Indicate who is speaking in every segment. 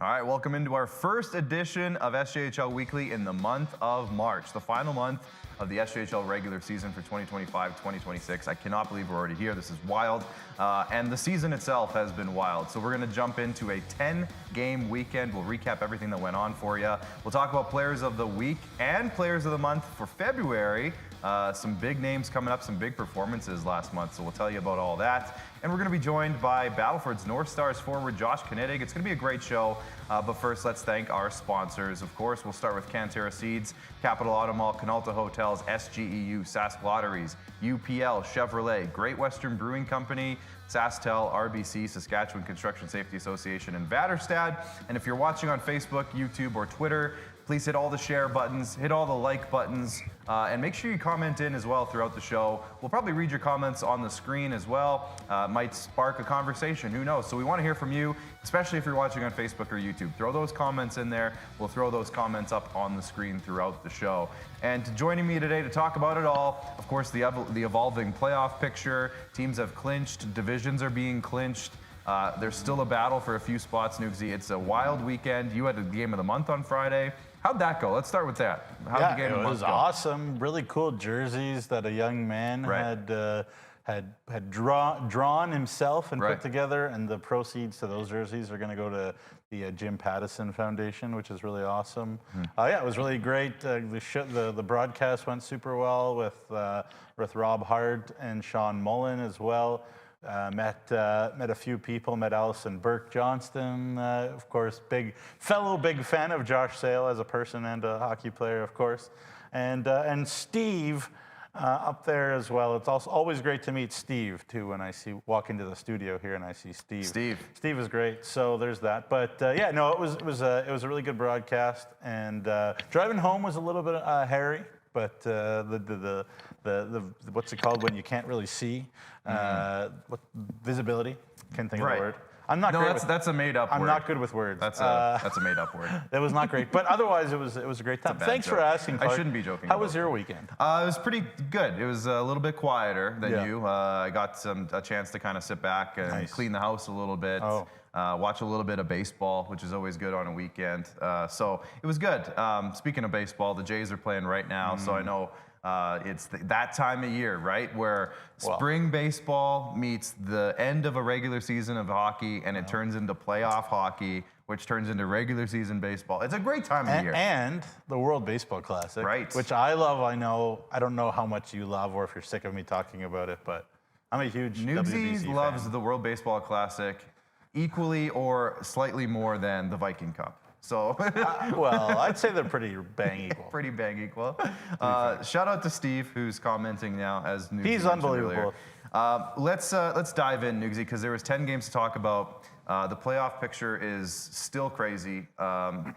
Speaker 1: All right, welcome into our first edition of SJHL Weekly in the month of March, the final month of the SJHL regular season for 2025-2026. I cannot believe we're already here. This is wild. And the season itself has been wild. So we're going to jump into a 10-game weekend. We'll recap everything that went on for you. We'll talk about players of the week and players of the month for February. Some big names coming up, some big performances last month, so we'll tell you about all that. And we're going to be joined by Battlefords North Stars forward Josh Knittig. It's going to be a great show, but first let's thank our sponsors. Of course, we'll start with Cantera Seeds, Capital Auto Mall, Canalta Hotels, SGEU, Sask Lotteries, UPL, Chevrolet, Great Western Brewing Company, SaskTel, RBC, Saskatchewan Construction Safety Association, and Vaterstad. And if you're watching on Facebook, YouTube, or Twitter, please hit all the share buttons, hit all the like buttons, and make sure you comment in as well throughout the show. We'll probably read your comments on the screen as well. Might spark a conversation, who knows? So we want to hear from you, especially if you're watching on Facebook or YouTube. Throw those comments in there. We'll throw those comments up on the screen throughout the show. And joining me today to talk about it all, of course, the evolving playoff picture. Teams have clinched, divisions are being clinched. There's still a battle for a few spots, Nugsy. It's a wild weekend. You had a game of the month on Friday. How'd that go? Let's start with that. How'd the game of the month go?
Speaker 2: It was awesome. Really cool jerseys that a young man had drawn himself and put together, and the proceeds to those jerseys are going to go to the Jim Pattison Foundation, which is really awesome. Yeah, it was really great. The broadcast went super well with Rob Hart and Sean Mullen as well. Met a few people, met Allison Burke-Johnston, of course, big fan of Josh Sale as a person and a hockey player, of course, and Steve up there as well. It's also always great to meet Steve too when I walk into the studio here and I see Steve. Steve is great, so there's that. But yeah, no, it was a really good broadcast, and driving home was a little bit hairy. But the what's it called when you can't really see? Visibility. Can't think of the word. I'm not. No,
Speaker 1: that's a made-up word.
Speaker 2: I'm not good with words.
Speaker 1: That's a made-up word.
Speaker 2: It was not great, but otherwise it was a great time. Thanks for asking, Clark.
Speaker 1: I shouldn't be joking.
Speaker 2: How was your weekend?
Speaker 1: It was pretty good. It was a little bit quieter than you. I got a chance to kind of sit back and clean the house a little bit. Watch a little bit of baseball, which is always good on a weekend. So it was good. Speaking of baseball, the Jays are playing right now, so I know it's that time of year, right, where spring baseball meets the end of a regular season of hockey, and it turns into playoff hockey, which turns into regular season baseball. It's a great time of year.
Speaker 2: And the World Baseball Classic, which I love. I don't know how much you love, or if you're sick of me talking about it, but I'm a huge WBC fan.
Speaker 1: Loves the World Baseball Classic equally or slightly more than the Viking Cup. So,
Speaker 2: well, I'd say they're pretty bang equal.
Speaker 1: Pretty bang equal. Shout out to Steve, who's commenting now as Nugsy.
Speaker 2: He's unbelievable.
Speaker 1: Let's dive in, Nugsy, because there was 10 games to talk about. The playoff picture is still crazy. The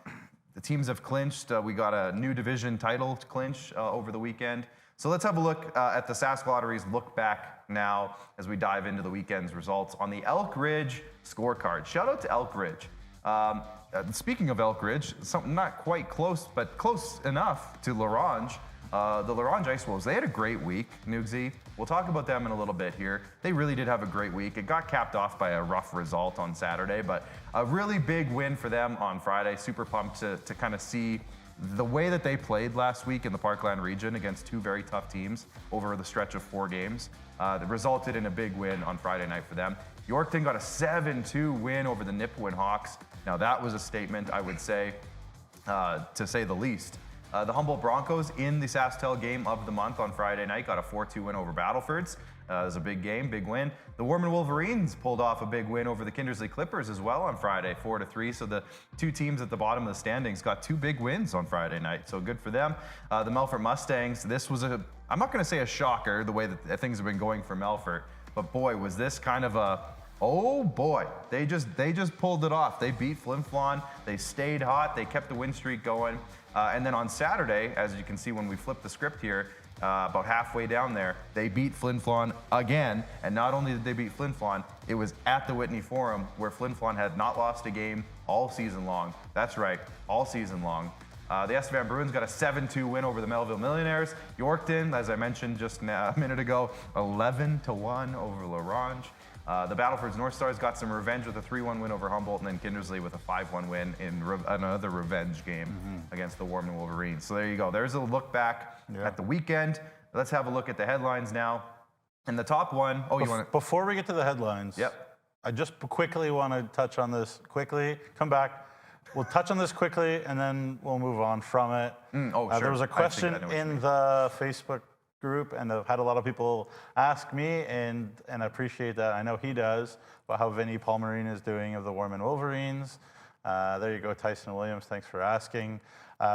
Speaker 1: teams have clinched. We got a new division title to clinch over the weekend. So let's have a look at the Sask Lotteries look back now as we dive into the weekend's results on the Elk Ridge scorecard. Shout out to Elk Ridge. Speaking of Elk Ridge, something not quite close, but close enough to LaRange. The LaRange Ice Wolves, they had a great week, Nugsy. We'll talk about them in a little bit here. They really did have a great week. It got capped off by a rough result on Saturday, but a really big win for them on Friday. Super pumped to kind of see the way that they played last week in the Parkland region against two very tough teams over the stretch of 4 games. That resulted in a big win on Friday night for them. Yorkton got a 7-2 win over the Nipawin Hawks. Now that was a statement, I would say, to say the least. The Humboldt Broncos in the SaskTel game of the month on Friday night got a 4-2 win over Battlefords. It was a big game, big win. The Warman Wolverines pulled off a big win over the Kindersley Clippers as well on Friday, 4-3. So the two teams at the bottom of the standings got 2 big wins on Friday night. So good for them. The Melfort Mustangs, this was I'm not going to say a shocker the way that things have been going for Melfort, but boy, was this kind of a, oh boy, they just pulled it off. They beat Flin Flon. They stayed hot. They kept the win streak going. And then on Saturday, as you can see when we flip the script here, about halfway down there, they beat Flin Flon again. And not only did they beat Flin Flon, it was at the Whitney Forum, where Flin Flon had not lost a game all season long. That's right, all season long. The Estevan Bruins got a 7-2 win over the Melville Millionaires. Yorkton, as I mentioned just a minute ago, 11-1 over LaRange. The Battlefords North Stars got some revenge with a 3-1 win over Humboldt, and then Kindersley with a 5-1 win in another revenge game against the Warman Wolverines. So there you go. There's a look back at the weekend. Let's have a look at the headlines now. And the top one,
Speaker 2: Before we get to the headlines, I just quickly want to touch on this quickly. Come back. We'll touch on this quickly, and then we'll move on from it.
Speaker 1: Sure.
Speaker 2: There was a question in the Facebook group, and I've had a lot of people ask me, and I appreciate that. I know he does, about how Vinny Palmerine is doing of the Warman Wolverines. There you go, Tyson Williams. Thanks for asking.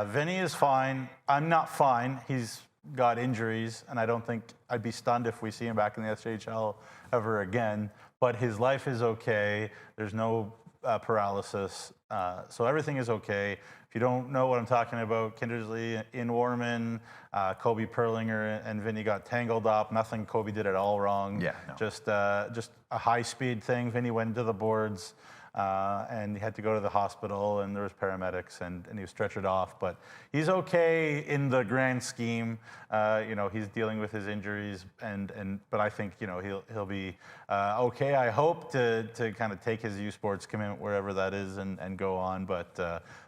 Speaker 2: Vinny is fine. I'm not fine. He's got injuries, and I don't think I'd be stunned if we see him back in the SJHL ever again. But his life is okay. There's no paralysis, so everything is okay. If you don't know what I'm talking about, Kindersley in Warman, Kobe Perlinger and Vinny got tangled up. Nothing Kobe did at all wrong. Just a high-speed thing. Vinny went to the boards, and he had to go to the hospital, and there was paramedics, and he was stretchered off. But he's okay in the grand scheme. He's dealing with his injuries, but I think he'll be okay. I hope to kind of take his U Sports commitment wherever that is and go on.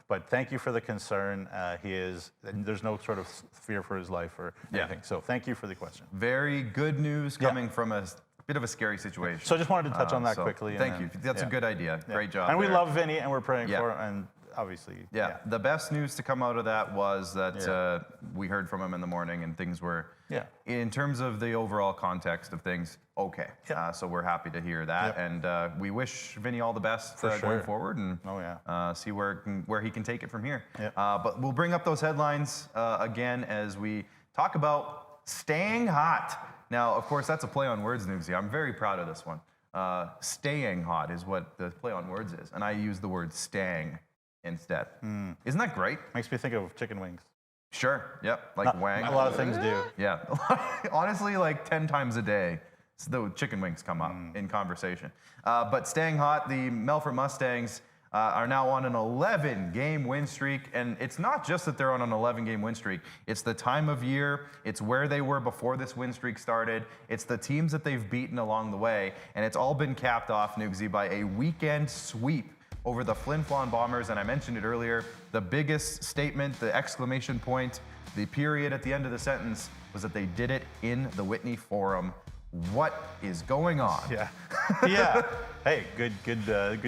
Speaker 2: But thank you for the concern. There's no sort of fear for his life or anything. So thank you for the question.
Speaker 1: Very good news coming from a bit of a scary situation.
Speaker 2: So I just wanted to touch on that quickly.
Speaker 1: Thank you. That's a good idea. Great job.
Speaker 2: And we love Vinny, and we're praying for him. And obviously,
Speaker 1: the best news to come out of that was that we heard from him in the morning, and things were, in terms of the overall context of things, okay. So we're happy to hear that, and we wish Vinny all the best going forward, and see where he can take it from here. But we'll bring up those headlines again as we talk about staying hot. Now, of course, that's a play on words, Nugsy. I'm very proud of this one. Staying hot is what the play on words is, and I use the word stang instead. Isn't that great?
Speaker 2: Makes me think of chicken wings.
Speaker 1: Sure, like wang.
Speaker 2: A lot of things do.
Speaker 1: Yeah, honestly, like 10 times a day, the chicken wings come up in conversation. But staying hot, the Melfort Mustangs are now on an 11-game win streak, and it's not just that they're on an 11-game win streak. It's the time of year, it's where they were before this win streak started, it's the teams that they've beaten along the way, and it's all been capped off, Nugsy, by a weekend sweep over the Flin Flon Bombers. And I mentioned it earlier, the biggest statement, the exclamation point, the period at the end of the sentence was that they did it in the Whitney Forum. What is going on?
Speaker 2: Hey, good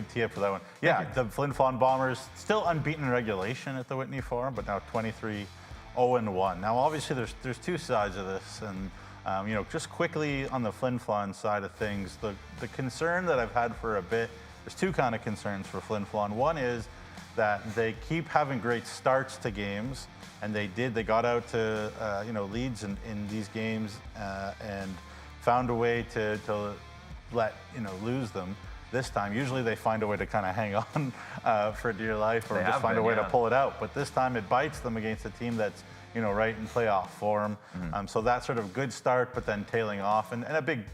Speaker 2: tee up for that one. The Flin Flon Bombers still unbeaten in regulation at the Whitney Forum, but now 23-0-1. Now, obviously, there's two sides of this, and just quickly on the Flin Flon side of things, the concern that I've had for a bit. There's two kind of concerns for Flin Flon. One is that they keep having great starts to games, and they got out to leads in these games and found a way to let lose them. This time, usually they find a way to kind of hang on for dear life, or just find a way to pull it out. But this time, it bites them against a team that's right in playoff form. So that sort of good start, but then tailing off, and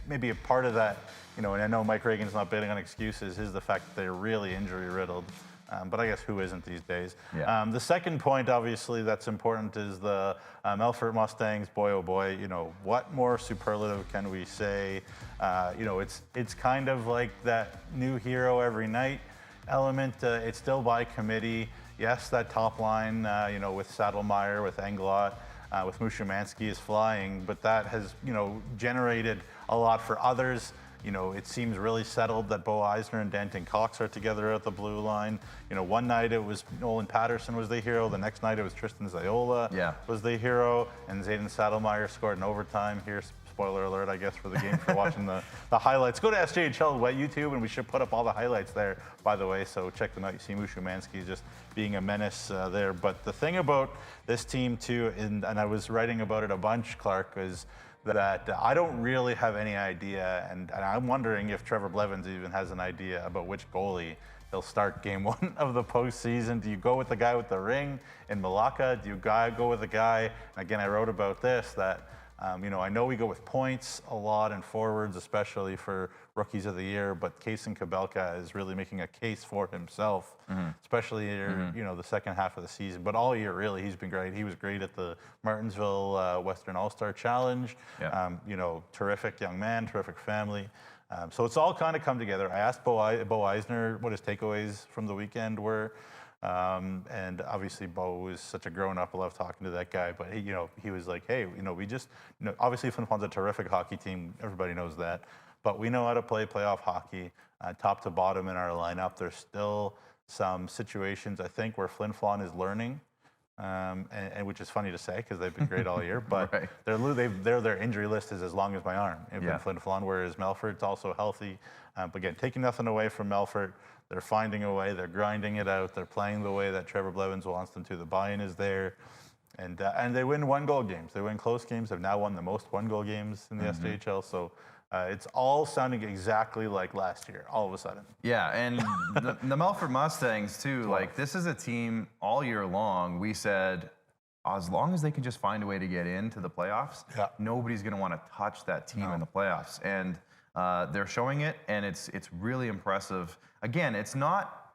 Speaker 2: maybe a part of that. And I know Mike Reagan's not betting on excuses, is the fact that they're really injury riddled. But I guess who isn't these days? The second point, obviously, that's important is the Melfort Mustangs. Boy, oh boy, what more superlative can we say? It's kind of like that new hero every night element. It's still by committee. Yes, that top line, with Saddlemeyer, with Englot, with Mushimansky is flying, but that has, generated a lot for others. It seems really settled that Bo Eisner and Danton Cox are together at the blue line. One night it was Nolan Patterson was the hero. The next night it was Tristan Zayola was the hero. And Zayden Saddlemeyer scored in overtime. Here's spoiler alert, I guess, for the game for watching the highlights. Go to SJHL YouTube, and we should put up all the highlights there, by the way. So check them out. You see Mushimansky just being a menace there. But the thing about this team, too, and I was writing about it a bunch, Clark, is that I don't really have any idea, and I'm wondering if Trevor Blevins even has an idea about which goalie he'll start game one of the postseason. Do you go with the guy with the ring in Malacca? Do you go with the guy, again, I wrote about this, that I know we go with points a lot and forwards, especially for rookies of the year, but Kaysen Kabelka is really making a case for himself, especially the second half of the season. But all year, really, he's been great. He was great at the Martinsville Western All-Star Challenge. Terrific young man, terrific family. So it's all kind of come together. I asked Bo Eisner what his takeaways from the weekend were. And obviously Bo is such a grown-up. I love talking to that guy. But he was like, hey, we just, obviously Flin Flon's a terrific hockey team. Everybody knows that. But we know how to play playoff hockey, top to bottom in our lineup. There's still some situations, I think, where Flin Flon is learning, and which is funny to say because they've been great all year. But
Speaker 1: Right.
Speaker 2: their injury list is as long as my arm in
Speaker 1: Yeah.
Speaker 2: Flin Flon, whereas Melfort's also healthy. But again, taking nothing away from Melfort, they're finding a way. They're grinding it out. They're playing the way that Trevor Blevins wants them to. The buy-in is there. And they win one-goal games. They win close games. They've now won the most one-goal games in the SJHL. So it's all sounding exactly like last year, all of a sudden.
Speaker 1: Yeah, and the Melfort Mustangs, too, like, this is a team all year long. We said, as long as they can just find a way to get into the playoffs, nobody's going to want to touch that team in the playoffs. And they're showing it, and it's really impressive. Again, it's not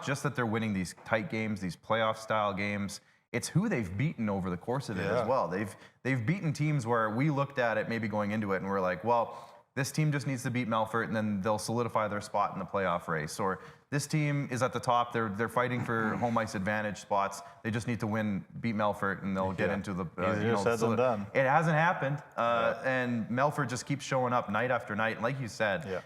Speaker 1: just that they're winning these tight games, these playoff-style games. It's who they've beaten over the course of it as well. They've beaten teams where we looked at it maybe going into it, and we're like, well, this team just needs to beat Melfort, and then they'll solidify their spot in the playoff race. Or this team is at the top; they're fighting for home ice advantage spots. They just need to beat Melfort, and they'll get into the.
Speaker 2: Easier said than done.
Speaker 1: It hasn't happened, and Melfort just keeps showing up night after night. And like you said,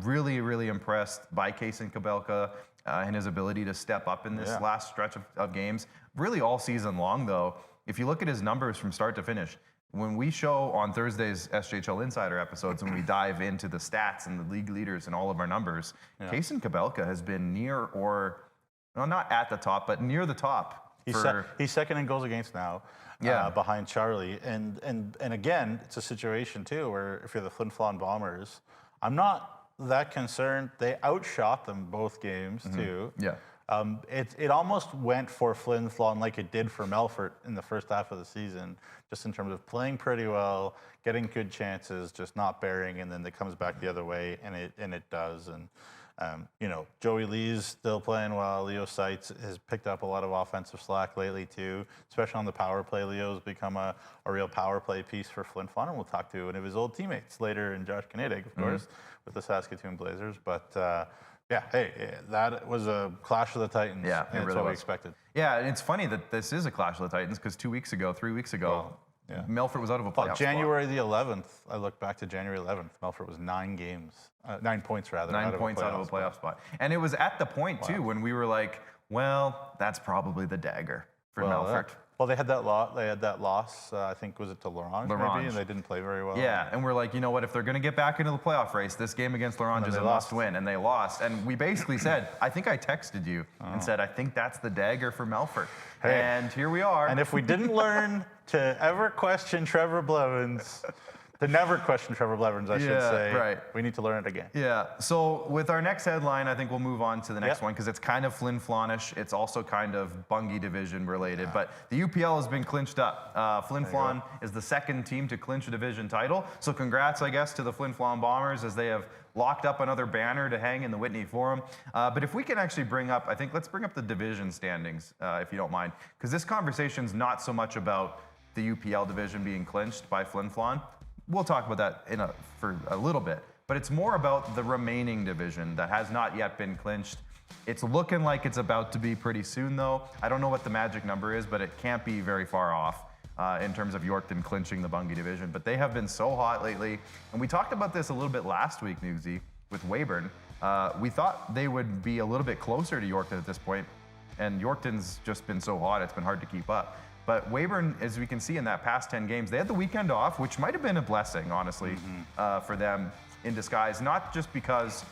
Speaker 1: really, really impressed by Kaysen Kabelka and his ability to step up in this last stretch of games. Really, all season long, though. If you look at his numbers from start to finish. When we show on Thursday's SJHL Insider episodes, when we dive into the stats and the league leaders and all of our numbers, Kaysen Kabelka has been near or, well, not at the top, but near the top.
Speaker 2: He's second in goals against now, behind Charlie. And again, it's a situation, too, where if you're the Flin Flon Bombers, I'm not that concerned. They outshot them both games, too.
Speaker 1: Yeah.
Speaker 2: It almost went for Flin Flon like it did for Melfort in the first half of the season, just in terms of playing pretty well, getting good chances, just not bearing, and then it comes back the other way, and it does. And Joey Lee's still playing well. Leo Seitz has picked up a lot of offensive slack lately too, especially on the power play. Leo's become a real power play piece for Flin Flon, and we'll talk to one of his old teammates later, in Josh Knittig, of course, with the Saskatoon Blazers. But that was a clash of the Titans.
Speaker 1: Yeah,
Speaker 2: and it's what we expected.
Speaker 1: Yeah, and it's funny that this is a clash of the Titans because 3 weeks ago, Melfort was out of a playoff
Speaker 2: January the 11th, I look back to January 11th, Melfort was 9 points rather.
Speaker 1: 9 points out of a playoff spot. And it was at the point, too, when we were like, well, that's probably the dagger for Melfort.
Speaker 2: Well, they had that loss. I think was it to L'Orange, maybe, and they didn't play very well.
Speaker 1: Yeah, and we're like, you know what? If they're going to get back into the playoff race, this game against L'Orange is a must-win, and they lost. And we basically said, I think I texted you and said, I think that's the dagger for Melfort. Hey. And here we are.
Speaker 2: And if we didn't learn to ever question Trevor Blevins. To never question Trevor Blevins, I should say. Right. We need to learn it again.
Speaker 1: Yeah. So with our next headline, I think we'll move on to the next one because it's kind of Flin Flonish. It's also kind of Bungie division related. But the UPL has been clinched up. Flin Flon is the second team to clinch a division title. So congrats, I guess, to the Flin Flon Bombers as they have locked up another banner to hang in the Whitney Forum. But if we can actually let's bring up the division standings, if you don't mind, because this conversation's not so much about the UPL division being clinched by Flin Flon. We'll talk about that for a little bit, but it's more about the remaining division that has not yet been clinched. It's looking like it's about to be pretty soon, though. I don't know what the magic number is, but it can't be very far off in terms of Yorkton clinching the Bungie division. But they have been so hot lately, and we talked about this a little bit last week, Newsy, with Weyburn. We thought they would be a little bit closer to Yorkton at this point, and Yorkton's just been so hot, it's been hard to keep up. But Weyburn, as we can see in that past 10 games, they had the weekend off, which might have been a blessing, honestly, for them in disguise. Not just because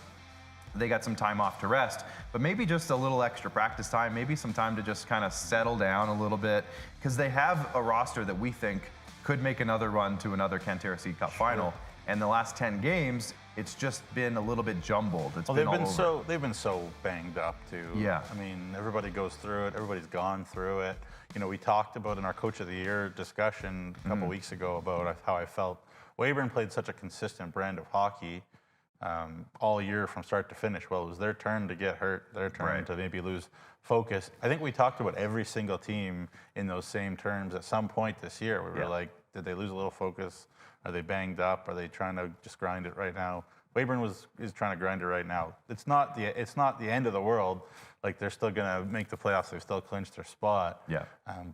Speaker 1: they got some time off to rest, but maybe just a little extra practice time, maybe some time to just kind of settle down a little bit, because they have a roster that we think could make another run to another Cantera Seed Cup final. And the last 10 games, it's just been a little bit jumbled.
Speaker 2: They've been so banged up too. Yeah. I mean, everybody goes through it. Everybody's gone through it. We talked about in our Coach of the Year discussion a couple weeks ago about how I felt Weyburn played such a consistent brand of hockey all year from start to finish. Well, it was their turn to get hurt, their turn to maybe lose focus. I think we talked about every single team in those same terms at some point this year. We were like, did they lose a little focus? Are they banged up? Are they trying to just grind it right now? Weyburn is trying to grind it right now. It's not the end of the world. Like, they're still going to make the playoffs. They've still clinched their spot.
Speaker 1: Yeah.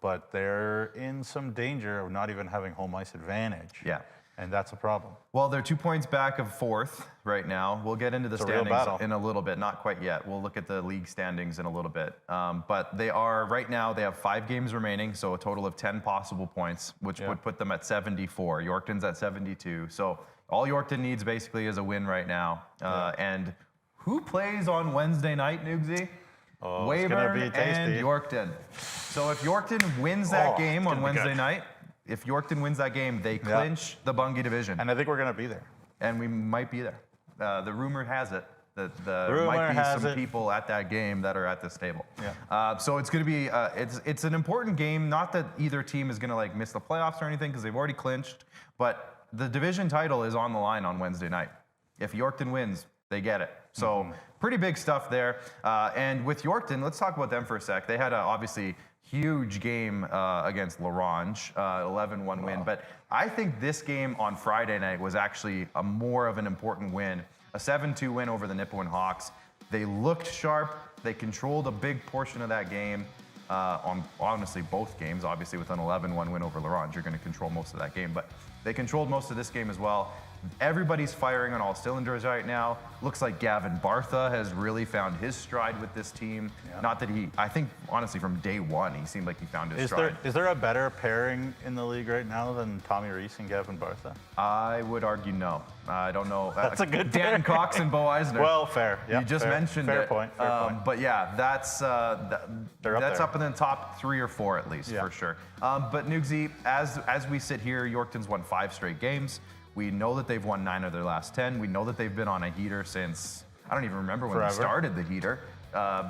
Speaker 2: But they're in some danger of not even having home ice advantage.
Speaker 1: Yeah.
Speaker 2: And that's a problem.
Speaker 1: Well, they're 2 points back of fourth right now. We'll get into the standings in a little bit. Not quite yet. We'll look at the league standings in a little bit. But they are, right now, they have 5 games remaining, so a total of 10 possible points, which would put them at 74. Yorkton's at 72. So all Yorkton needs basically is a win right now. And who plays on Wednesday night, Nugsy?
Speaker 2: Oh,
Speaker 1: Weyburn
Speaker 2: it's gonna be tasty.
Speaker 1: and Yorkton. So if Yorkton wins that game on Wednesday night, if Yorkton wins that game, they clinch the Bungie division.
Speaker 2: And I think we're going to be there.
Speaker 1: And we might be there. The rumor has it that there might be some people at that game that are at this table.
Speaker 2: Yeah.
Speaker 1: So it's going to be it's an important game. Not that either team is going to like miss the playoffs or anything, because they've already clinched. But the division title is on the line on Wednesday night. If Yorkton wins, they get it. So pretty big stuff there. And with Yorkton, let's talk about them for a sec. They had a obviously huge game against L'Orange, 11-1 win. But I think this game on Friday night was actually a more of an important win. A 7-2 win over the Nipawin Hawks. They looked sharp. They controlled a big portion of that game. On honestly both games, obviously with an 11-1 win over L'Orange, you're going to control most of that game. But they controlled most of this game as well. Everybody's firing on all cylinders right now. Looks like Gavin Bartha has really found his stride with this team. Yeah. Not that I think, honestly, from day one, he seemed like he found his stride.
Speaker 2: Is there a better pairing in the league right now than Tommy Reese and Gavin Bartha?
Speaker 1: I would argue no. I don't know.
Speaker 2: That's a good
Speaker 1: Dan Cox and Bo Eisner.
Speaker 2: Well, fair. Yeah,
Speaker 1: you just mentioned
Speaker 2: fair
Speaker 1: it.
Speaker 2: Point.
Speaker 1: But yeah, that's up in the top 3 or 4 at least, for sure. But Nugsy, as we sit here, Yorkton's won 5 straight games. We know that they've won 9 of their last 10. We know that they've been on a heater since, I don't even remember when they started the heater,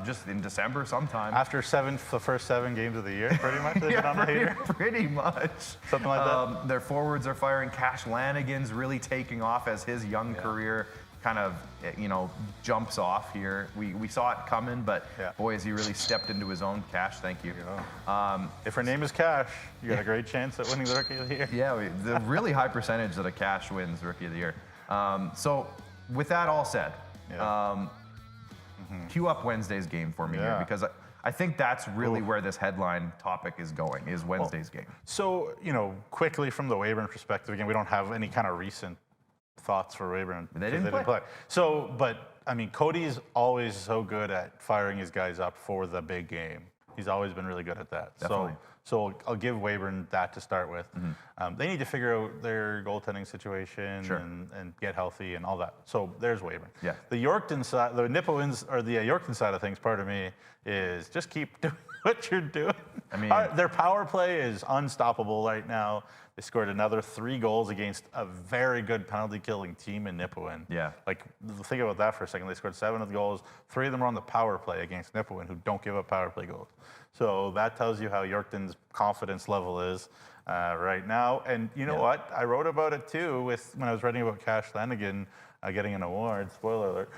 Speaker 1: just in December sometime.
Speaker 2: After the first 7 games of the year, pretty much, they've been on the heater?
Speaker 1: Pretty much.
Speaker 2: Something like that?
Speaker 1: Their forwards are firing. Cash Lanigan's really taking off as his young career kind of, jumps off here. We saw it coming, but boy, has he really stepped into his own. Cash, thank you.
Speaker 2: If her name is Cash, you got a great chance at winning the Rookie of the Year.
Speaker 1: Yeah, the really high percentage that a Cash wins Rookie of the Year. So with that all said, cue up Wednesday's game for me here, because I think that's really where this headline topic is going, is Wednesday's game.
Speaker 2: So, quickly from the Weyburn perspective, again, we don't have any kind of recent thoughts for Weyburn.
Speaker 1: They didn't play.
Speaker 2: So, but I mean, Cody's always so good at firing his guys up for the big game. He's always been really good at that.
Speaker 1: Definitely.
Speaker 2: So I'll give Weyburn that to start with. They need to figure out their goaltending situation and get healthy and all that. So there's Weyburn.
Speaker 1: Yeah.
Speaker 2: The Yorkton side, the Nipawins, or the Yorkton side of things, part of me, is just keep doing what you're doing. I mean, their power play is unstoppable right now. They scored another 3 goals against a very good penalty-killing team in Nipawin.
Speaker 1: Yeah.
Speaker 2: Like, think about that for a second. They scored 7 of the goals. 3 of them were on the power play against Nipawin, who don't give up power play goals. So that tells you how Yorkton's confidence level is right now. And you know what? I wrote about it too when I was writing about Cash Lanigan getting an award, spoiler alert,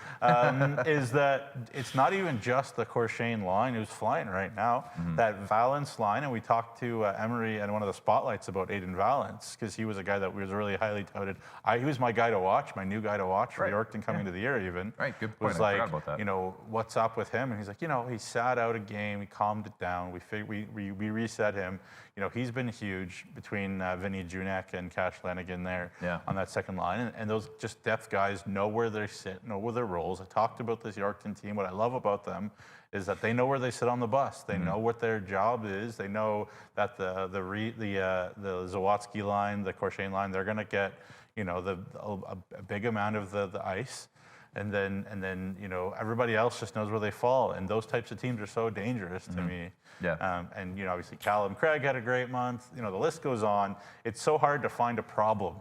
Speaker 2: is that it's not even just the Corshane line who's flying right now. That Valence line, and we talked to Emery and one of the spotlights about Aiden Valence, because he was a guy that was really highly touted. He was my guy to watch, my new guy to watch for Yorkton coming to the year even.
Speaker 1: Right, good point.
Speaker 2: Was
Speaker 1: I forgot about that.
Speaker 2: What's up with him? And he's like, he sat out a game, he calmed it down, we reset him. He's been huge between Vinny Junak and Cash Lanigan there on that second line. And those just depth guys know where they sit, know where their roles. I talked about this Yorkton team. What I love about them is that they know where they sit on the bus. They know what their job is. They know that the Zawatsky line, the Corshane line, they're going to get a big amount of the ice. And then everybody else just knows where they fall. And those types of teams are so dangerous to me.
Speaker 1: Yeah.
Speaker 2: And obviously Callum Craig had a great month. The list goes on. It's so hard to find a problem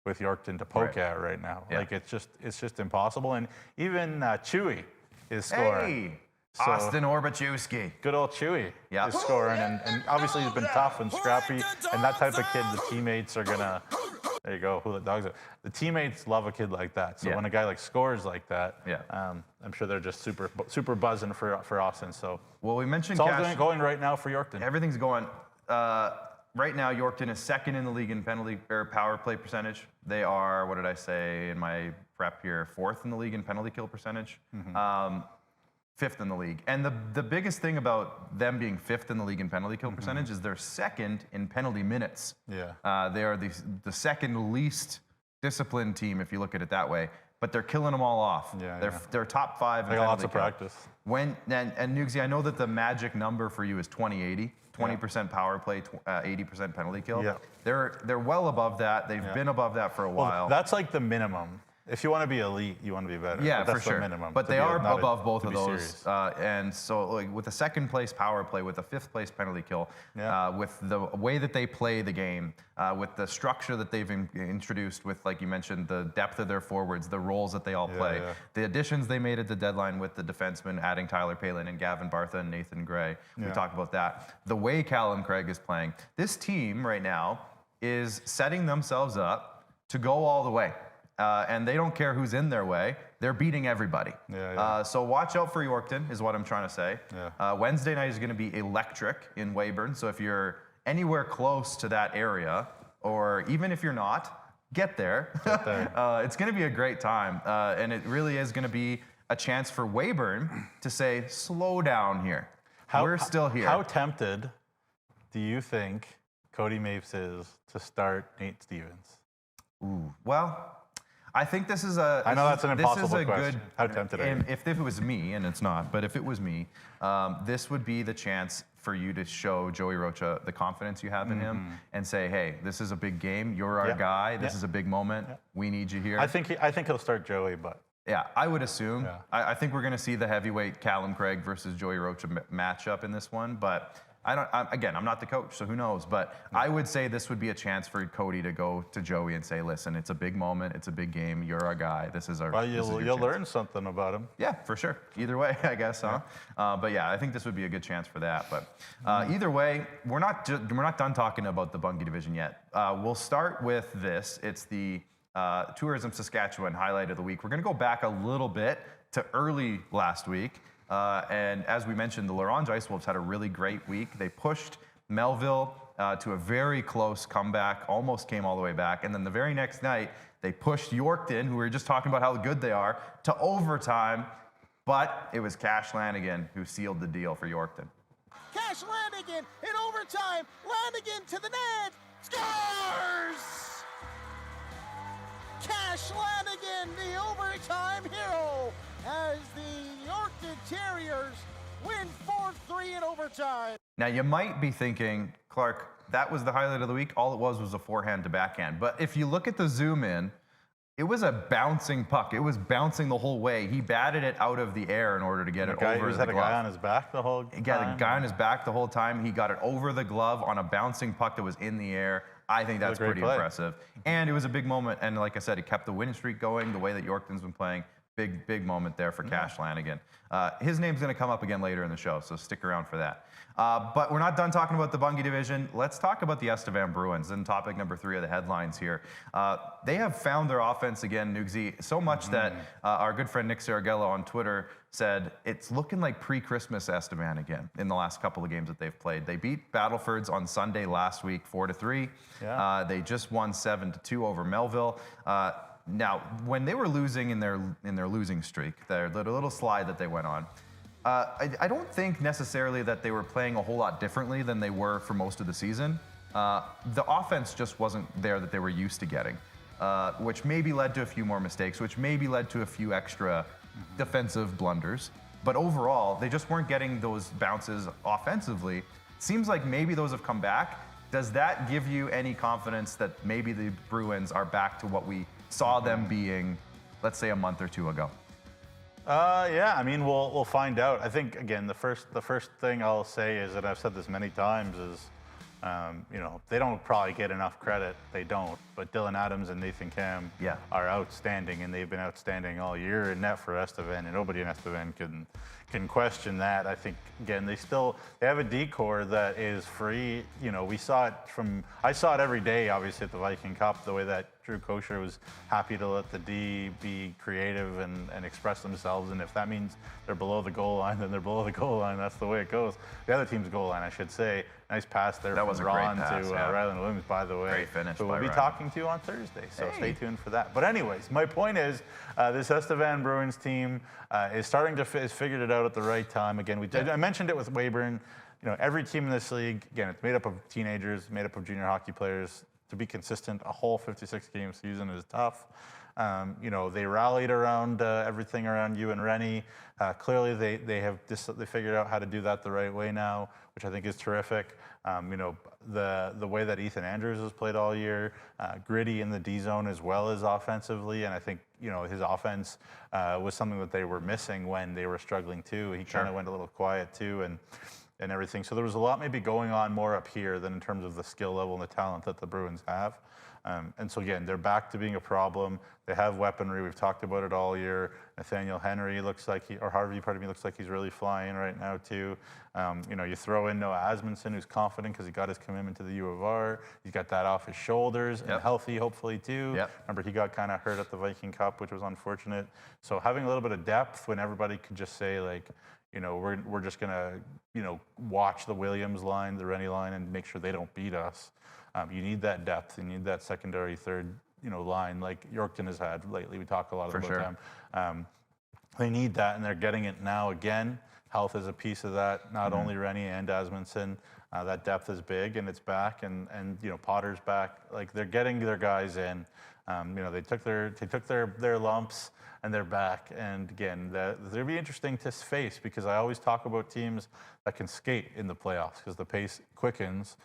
Speaker 2: with Yorkton to poke at right now. Yeah. Like it's just impossible. And even Chewy is scoring.
Speaker 1: Hey, so, Austin Orbachewski.
Speaker 2: Good old Chewy is scoring. And obviously he's been tough and scrappy. And that type of kid, the teammates are gonna. There you go. Who let dogs out? The teammates love a kid like that. So when a guy scores like that, I'm sure they're just super buzzing for Austin. So
Speaker 1: we mentioned
Speaker 2: it's all going right now for Yorkton.
Speaker 1: Everything's going. Right now, Yorkton is second in the league in penalty or power play percentage. They are, what did I say in my prep here, 4th in the league in penalty kill percentage, 5th in the league. And the biggest thing about them being 5th in the league in penalty kill percentage is they're 2nd in penalty minutes.
Speaker 2: Yeah.
Speaker 1: They are the second least disciplined team, if you look at it that way. But they're killing them all off. They're top 5 in
Speaker 2: They got lots
Speaker 1: penalty
Speaker 2: of
Speaker 1: kill.
Speaker 2: practice.
Speaker 1: And Nugsy, I know that the magic number for you is 20-80. 20% power play, 80% penalty kill.
Speaker 2: Yeah.
Speaker 1: They're well above that. They've been above that for a while.
Speaker 2: Well, that's like the minimum. If you want to be elite, you want to be better.
Speaker 1: Yeah,
Speaker 2: but that's
Speaker 1: for sure.
Speaker 2: The minimum.
Speaker 1: But they are above both
Speaker 2: to
Speaker 1: of
Speaker 2: be
Speaker 1: those. And so like, with a 2nd place power play, with a 5th place penalty kill, with the way that they play the game, with the structure that they've introduced with, like you mentioned, the depth of their forwards, the roles that they all play, the additions they made at the deadline with the defensemen, adding Tyler Palin and Gavin Bartha and Nathan Gray. We talked about that. The way Callum Craig is playing, this team right now is setting themselves up to go all the way. And they don't care who's in their way. They're beating everybody. So watch out for Yorkton is what I'm trying to say. Wednesday night is going to be electric in Weyburn. So if you're anywhere close to that area, or even if you're not, get there. It's going to be a great time. And it really is going to be a chance for Weyburn to say, slow down here. We're still here.
Speaker 2: How tempted do you think Cody Mapes is to start Nate Stevens?
Speaker 1: Ooh, well, I think this is a.
Speaker 2: I know that's an impossible
Speaker 1: this is a
Speaker 2: question.
Speaker 1: Good,
Speaker 2: How tempted are you?
Speaker 1: If it was me, and it's not, but if it was me, this would be the chance for you to show Joey Rocha the confidence you have in him and say, hey, this is a big game. You're our guy. This is a big moment. We need you here.
Speaker 2: I think he'll start Joey, but.
Speaker 1: Yeah, I would assume. I think we're going to see the heavyweight Callum Craig versus Joey Rocha matchup in this one, but. I'm not the coach, so who knows? But I would say this would be a chance for Cody to go to Joey and say, listen, it's a big moment. It's a big game. You're our guy. This is our.
Speaker 2: Well, you'll learn something about him.
Speaker 1: Yeah, for sure. Either way, I guess, huh? But yeah, I think this would be a good chance for that. But either way, we're not done talking about the Bungie division yet. We'll start with this. It's the Tourism Saskatchewan highlight of the week. We're going to go back a little bit to early last week. And as we mentioned, the L'Orange Ice Wolves had a really great week. They pushed Melville to a very close comeback, almost came all the way back. And then the very next night, they pushed Yorkton, who we were just talking about how good they are, to overtime. But it was Cash Lanigan who sealed the deal for Yorkton.
Speaker 3: Cash Lanigan in overtime. Lanigan to the net. Scores! Cash Lanigan, the overtime hero, as the Yorkton Terriers win 4-3 in overtime.
Speaker 1: Now, you might be thinking, Clark, that was the highlight of the week. All it was a forehand to backhand. But if you look at the zoom in, it was a bouncing puck. It was bouncing the whole way. He batted it out of the air in order to get it over the glove.
Speaker 2: He had a guy on his back the whole time?
Speaker 1: He got a guy on his back the whole time. He got it over the glove on a bouncing puck that was in the air. I think that's pretty impressive. And it was a big moment. And like I said, it kept the winning streak going the way that Yorkton's been playing. Big moment there for Cash Lanigan. His name's going to come up again later in the show, so stick around for that. But we're not done talking about the Bungie division. Let's talk about the Estevan Bruins, and topic number 3 of the headlines here. They have found their offense again, Nugsy, so much that our good friend Nick Saragello on Twitter said it's looking like pre-Christmas Estevan again in the last couple of games that they've played. They beat Battlefords on Sunday last week 4-3. They just won 7-2 over Melville. Now, when they were losing in their losing streak, their little slide that they went on, I don't think necessarily that they were playing a whole lot differently than they were for most of the season. The offense just wasn't there that they were used to getting, which maybe led to a few more mistakes, which maybe led to a few extra defensive blunders. But overall, they just weren't getting those bounces offensively. Seems like maybe those have come back. Does that give you any confidence that maybe the Bruins are back to what we saw them being, let's say, a month or two ago?
Speaker 2: Yeah, I mean, we'll find out. I think, again, the first thing I'll say is, and I've said this many times, is they don't probably get enough credit. They don't. But Dylan Adams and Nathan Cam are outstanding, and they've been outstanding all year in net for Estevan, and nobody in Estevan can question that. I think, again, they have a decor that is free. I saw it every day, obviously, at the Viking Cup, the way that Drew Kosher was happy to let the D be creative and express themselves. And if that means they're below the goal line, then they're below the goal line. That's the way it goes. The other team's goal line, I should say. Nice pass there from Ron to Ryland Williams, by the way.
Speaker 1: Great finish
Speaker 2: who
Speaker 1: by
Speaker 2: we'll be
Speaker 1: Ryland.
Speaker 2: talking to on Thursday, so stay tuned for that. But anyways, my point is this Estevan Bruins team is starting to has figured it out at the right time. Again, I mentioned it with Weyburn. You know, every team in this league, again, it's made up of teenagers, made up of junior hockey players. To be consistent, a whole 56-game season is tough. You know, they rallied around everything around you and Rennie. Clearly, they figured out how to do that the right way now, which I think is terrific. You know, the way that Ethan Andrews has played all year, gritty in the D zone as well as offensively, and I think his offense was something that they were missing when they were struggling too. He kind of went a little quiet too, and everything. So there was a lot maybe going on more up here than in terms of the skill level and the talent that the Bruins have. And so again, they're back to being a problem. They have weaponry. We've talked about it all year. Nathaniel Henry looks like Harvey, looks like he's really flying right now too. You know, you throw in Noah Asmundson, who's confident because he got his commitment to the U of R. He's got that off his shoulders and healthy, hopefully too. Remember, he got kind of hurt at the Viking Cup, which was unfortunate. So having a little bit of depth when everybody could just say like, we're just gonna, watch the Williams line, the Rennie line, and make sure they don't beat us. You need that depth. You need that secondary, third, line like Yorkton has had lately. We talk a lot about them. They need that, and they're getting it now again. Health is a piece of that. Not only Rennie and Asmundson. That depth is big, and it's back, and Potter's back. Like they're getting their guys in. They took their lumps, and they're back. And again, they'll be interesting to face because I always talk about teams that can skate in the playoffs because the pace quickens.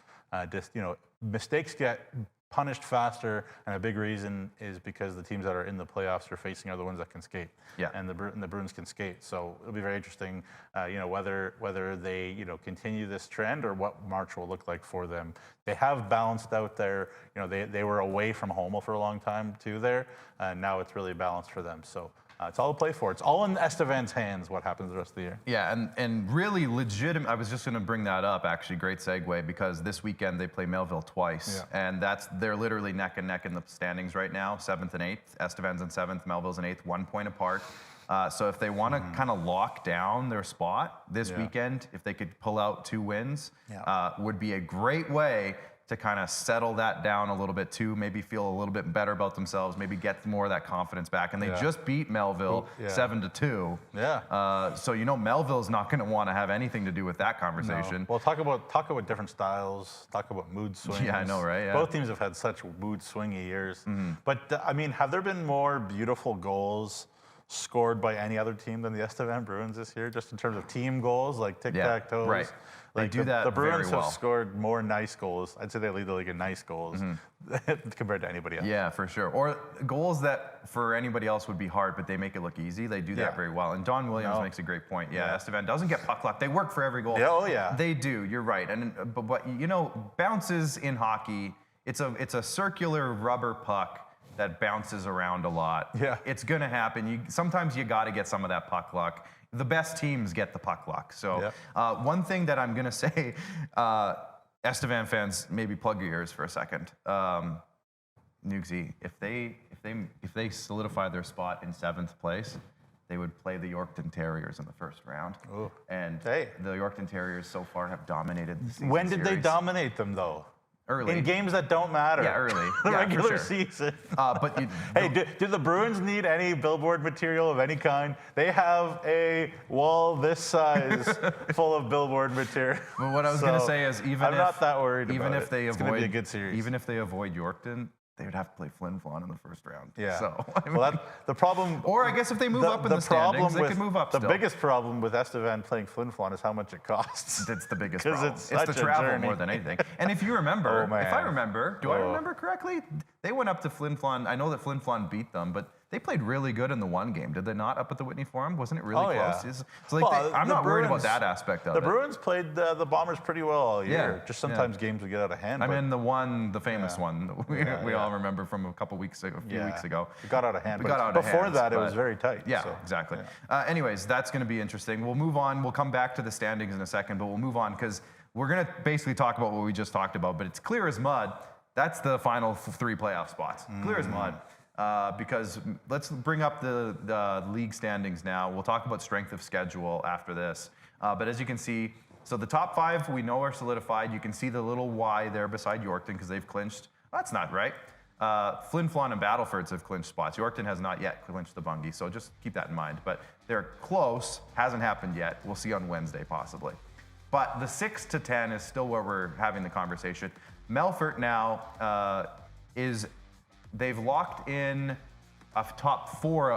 Speaker 2: Mistakes get punished faster, and a big reason is because the teams that are in the playoffs are facing are the ones that can skate. And the Bruins can skate. So it'll be very interesting, whether they continue this trend or what March will look like for them. They have balanced out their, they were away from home for a long time too there, and now it's really balanced for them. So. It's all to play for. It's all in Estevan's hands what happens the rest of the year.
Speaker 1: Yeah, and really legitimate. I was just going to bring that up, actually. Great segue, because this weekend they play Melville twice. And they're literally neck and neck in the standings right now, 7th and 8th. Estevan's in 7th, Melville's in 8th, 1 point apart. So if they want to kind of lock down their spot this weekend, if they could pull out 2 wins, would be a great way to kind of settle that down a little bit too, maybe feel a little bit better about themselves, maybe get more of that confidence back. And they just beat Melville 7-2. So Melville's not going to want to have anything to do with that conversation.
Speaker 2: No. Well, talk about different styles, talk about mood swings.
Speaker 1: Yeah, I know, right? Yeah.
Speaker 2: Both teams have had such mood swingy years. But have there been more beautiful goals scored by any other team than the Estevan Bruins this year, just in terms of team goals, like tic-tac-toes?
Speaker 1: Right. They do that
Speaker 2: The Bruins
Speaker 1: very well.
Speaker 2: have scored more nice goals. I'd say they lead the league in nice goals compared to anybody else.
Speaker 1: Yeah, for sure. Or goals that for anybody else would be hard, but they make it look easy. They do that very well. And Don Williams makes a great point. Estevan doesn't get puck luck. They work for every goal. They do. You're right. And but bounces in hockey, it's a circular rubber puck that bounces around a lot. It's going to happen. Sometimes you got to get some of that puck luck. The best teams get the puck luck. So one thing that I'm going to say, Estevan fans, maybe plug your ears for a second. Nugsy, if they solidify their spot in 7th place, they would play the Yorkton Terriers in the first round. And the Yorkton Terriers so far have dominated the season
Speaker 2: When did they
Speaker 1: series.
Speaker 2: dominate them, though?
Speaker 1: Early.
Speaker 2: In games that don't matter.
Speaker 1: Yeah, early.
Speaker 2: The
Speaker 1: Yeah,
Speaker 2: regular
Speaker 1: for sure.
Speaker 2: season. Do the Bruins need any billboard material of any kind? They have a wall this size full of billboard material.
Speaker 1: But what I was going to say is,
Speaker 2: I'm not that worried
Speaker 1: even
Speaker 2: about
Speaker 1: if they
Speaker 2: it's going to be a good series.
Speaker 1: Even if they avoid Yorkton, they would have to play Flin Flon in the first round. So,
Speaker 2: the problem.
Speaker 1: Or I guess if they move up in the standings, they could move up
Speaker 2: The
Speaker 1: still.
Speaker 2: biggest problem with Estevan playing Flin Flon is how much it costs.
Speaker 1: It's the biggest
Speaker 2: 'Cause
Speaker 1: problem.
Speaker 2: it's
Speaker 1: It's
Speaker 2: such
Speaker 1: the
Speaker 2: a
Speaker 1: travel
Speaker 2: journey.
Speaker 1: more than anything. And if you remember,
Speaker 2: Oh, man.
Speaker 1: if I remember, do I remember correctly? They went up to Flin Flon. I know that Flin Flon beat them, but they played really good in the one game. Did they not up at the Whitney Forum? Wasn't it really close?
Speaker 2: Yeah.
Speaker 1: It's like I'm not worried about that aspect of
Speaker 2: The
Speaker 1: it.
Speaker 2: Bruins played the Bombers pretty well all year. Just sometimes games would get out of hand.
Speaker 1: I
Speaker 2: but
Speaker 1: mean, the famous one that we all remember from a few weeks ago.
Speaker 2: It got out of hand.
Speaker 1: It got out of
Speaker 2: before
Speaker 1: hands,
Speaker 2: that, it
Speaker 1: but-
Speaker 2: was very tight.
Speaker 1: Yeah,
Speaker 2: so.
Speaker 1: exactly. Anyways, that's going to be interesting. We'll move on. We'll come back to the standings in a second, but we'll move on because we're going to basically talk about what we just talked about, but it's clear as mud. That's the final 3 playoff spots. Clear as mud. Because let's bring up the league standings now. We'll talk about strength of schedule after this. But as you can see, so the top 5 we know are solidified. You can see the little Y there beside Yorkton because they've clinched. That's not right. Flin Flon and Battlefords have clinched spots. Yorkton has not yet clinched the Bungie, so just keep that in mind. But they're close. Hasn't happened yet. We'll see on Wednesday possibly. But the 6 to 10 is still where we're having the conversation. Melfort now they've locked in a top 4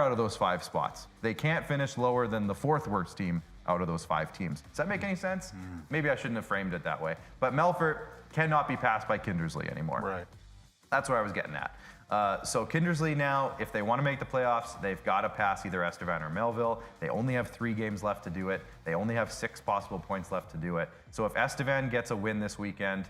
Speaker 1: out of those 5 spots. They can't finish lower than the 4th worst team out of those 5 teams. Does that make any sense? Maybe I shouldn't have framed it that way. But Melfort cannot be passed by Kindersley anymore.
Speaker 2: Right.
Speaker 1: That's where I was getting at. So Kindersley now, if they want to make the playoffs, they've got to pass either Estevan or Melville. They only have 3 games left to do it. They only have 6 possible points left to do it. So if Estevan gets a win this weekend,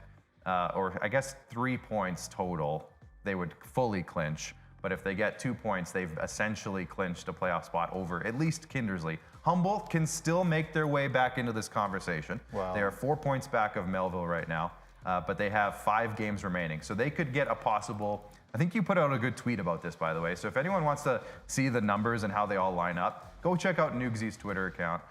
Speaker 1: or I guess 3 points total, they would fully clinch. But if they get 2 points, they've essentially clinched a playoff spot over at least Kindersley. Humboldt can still make their way back into this conversation.
Speaker 2: Wow.
Speaker 1: They are 4 points back of Melville right now, but they have 5 games remaining. So they could get a possible, I think you put out a good tweet about this, by the way. So if anyone wants to see the numbers and how they all line up, go check out Nugzy's Twitter account.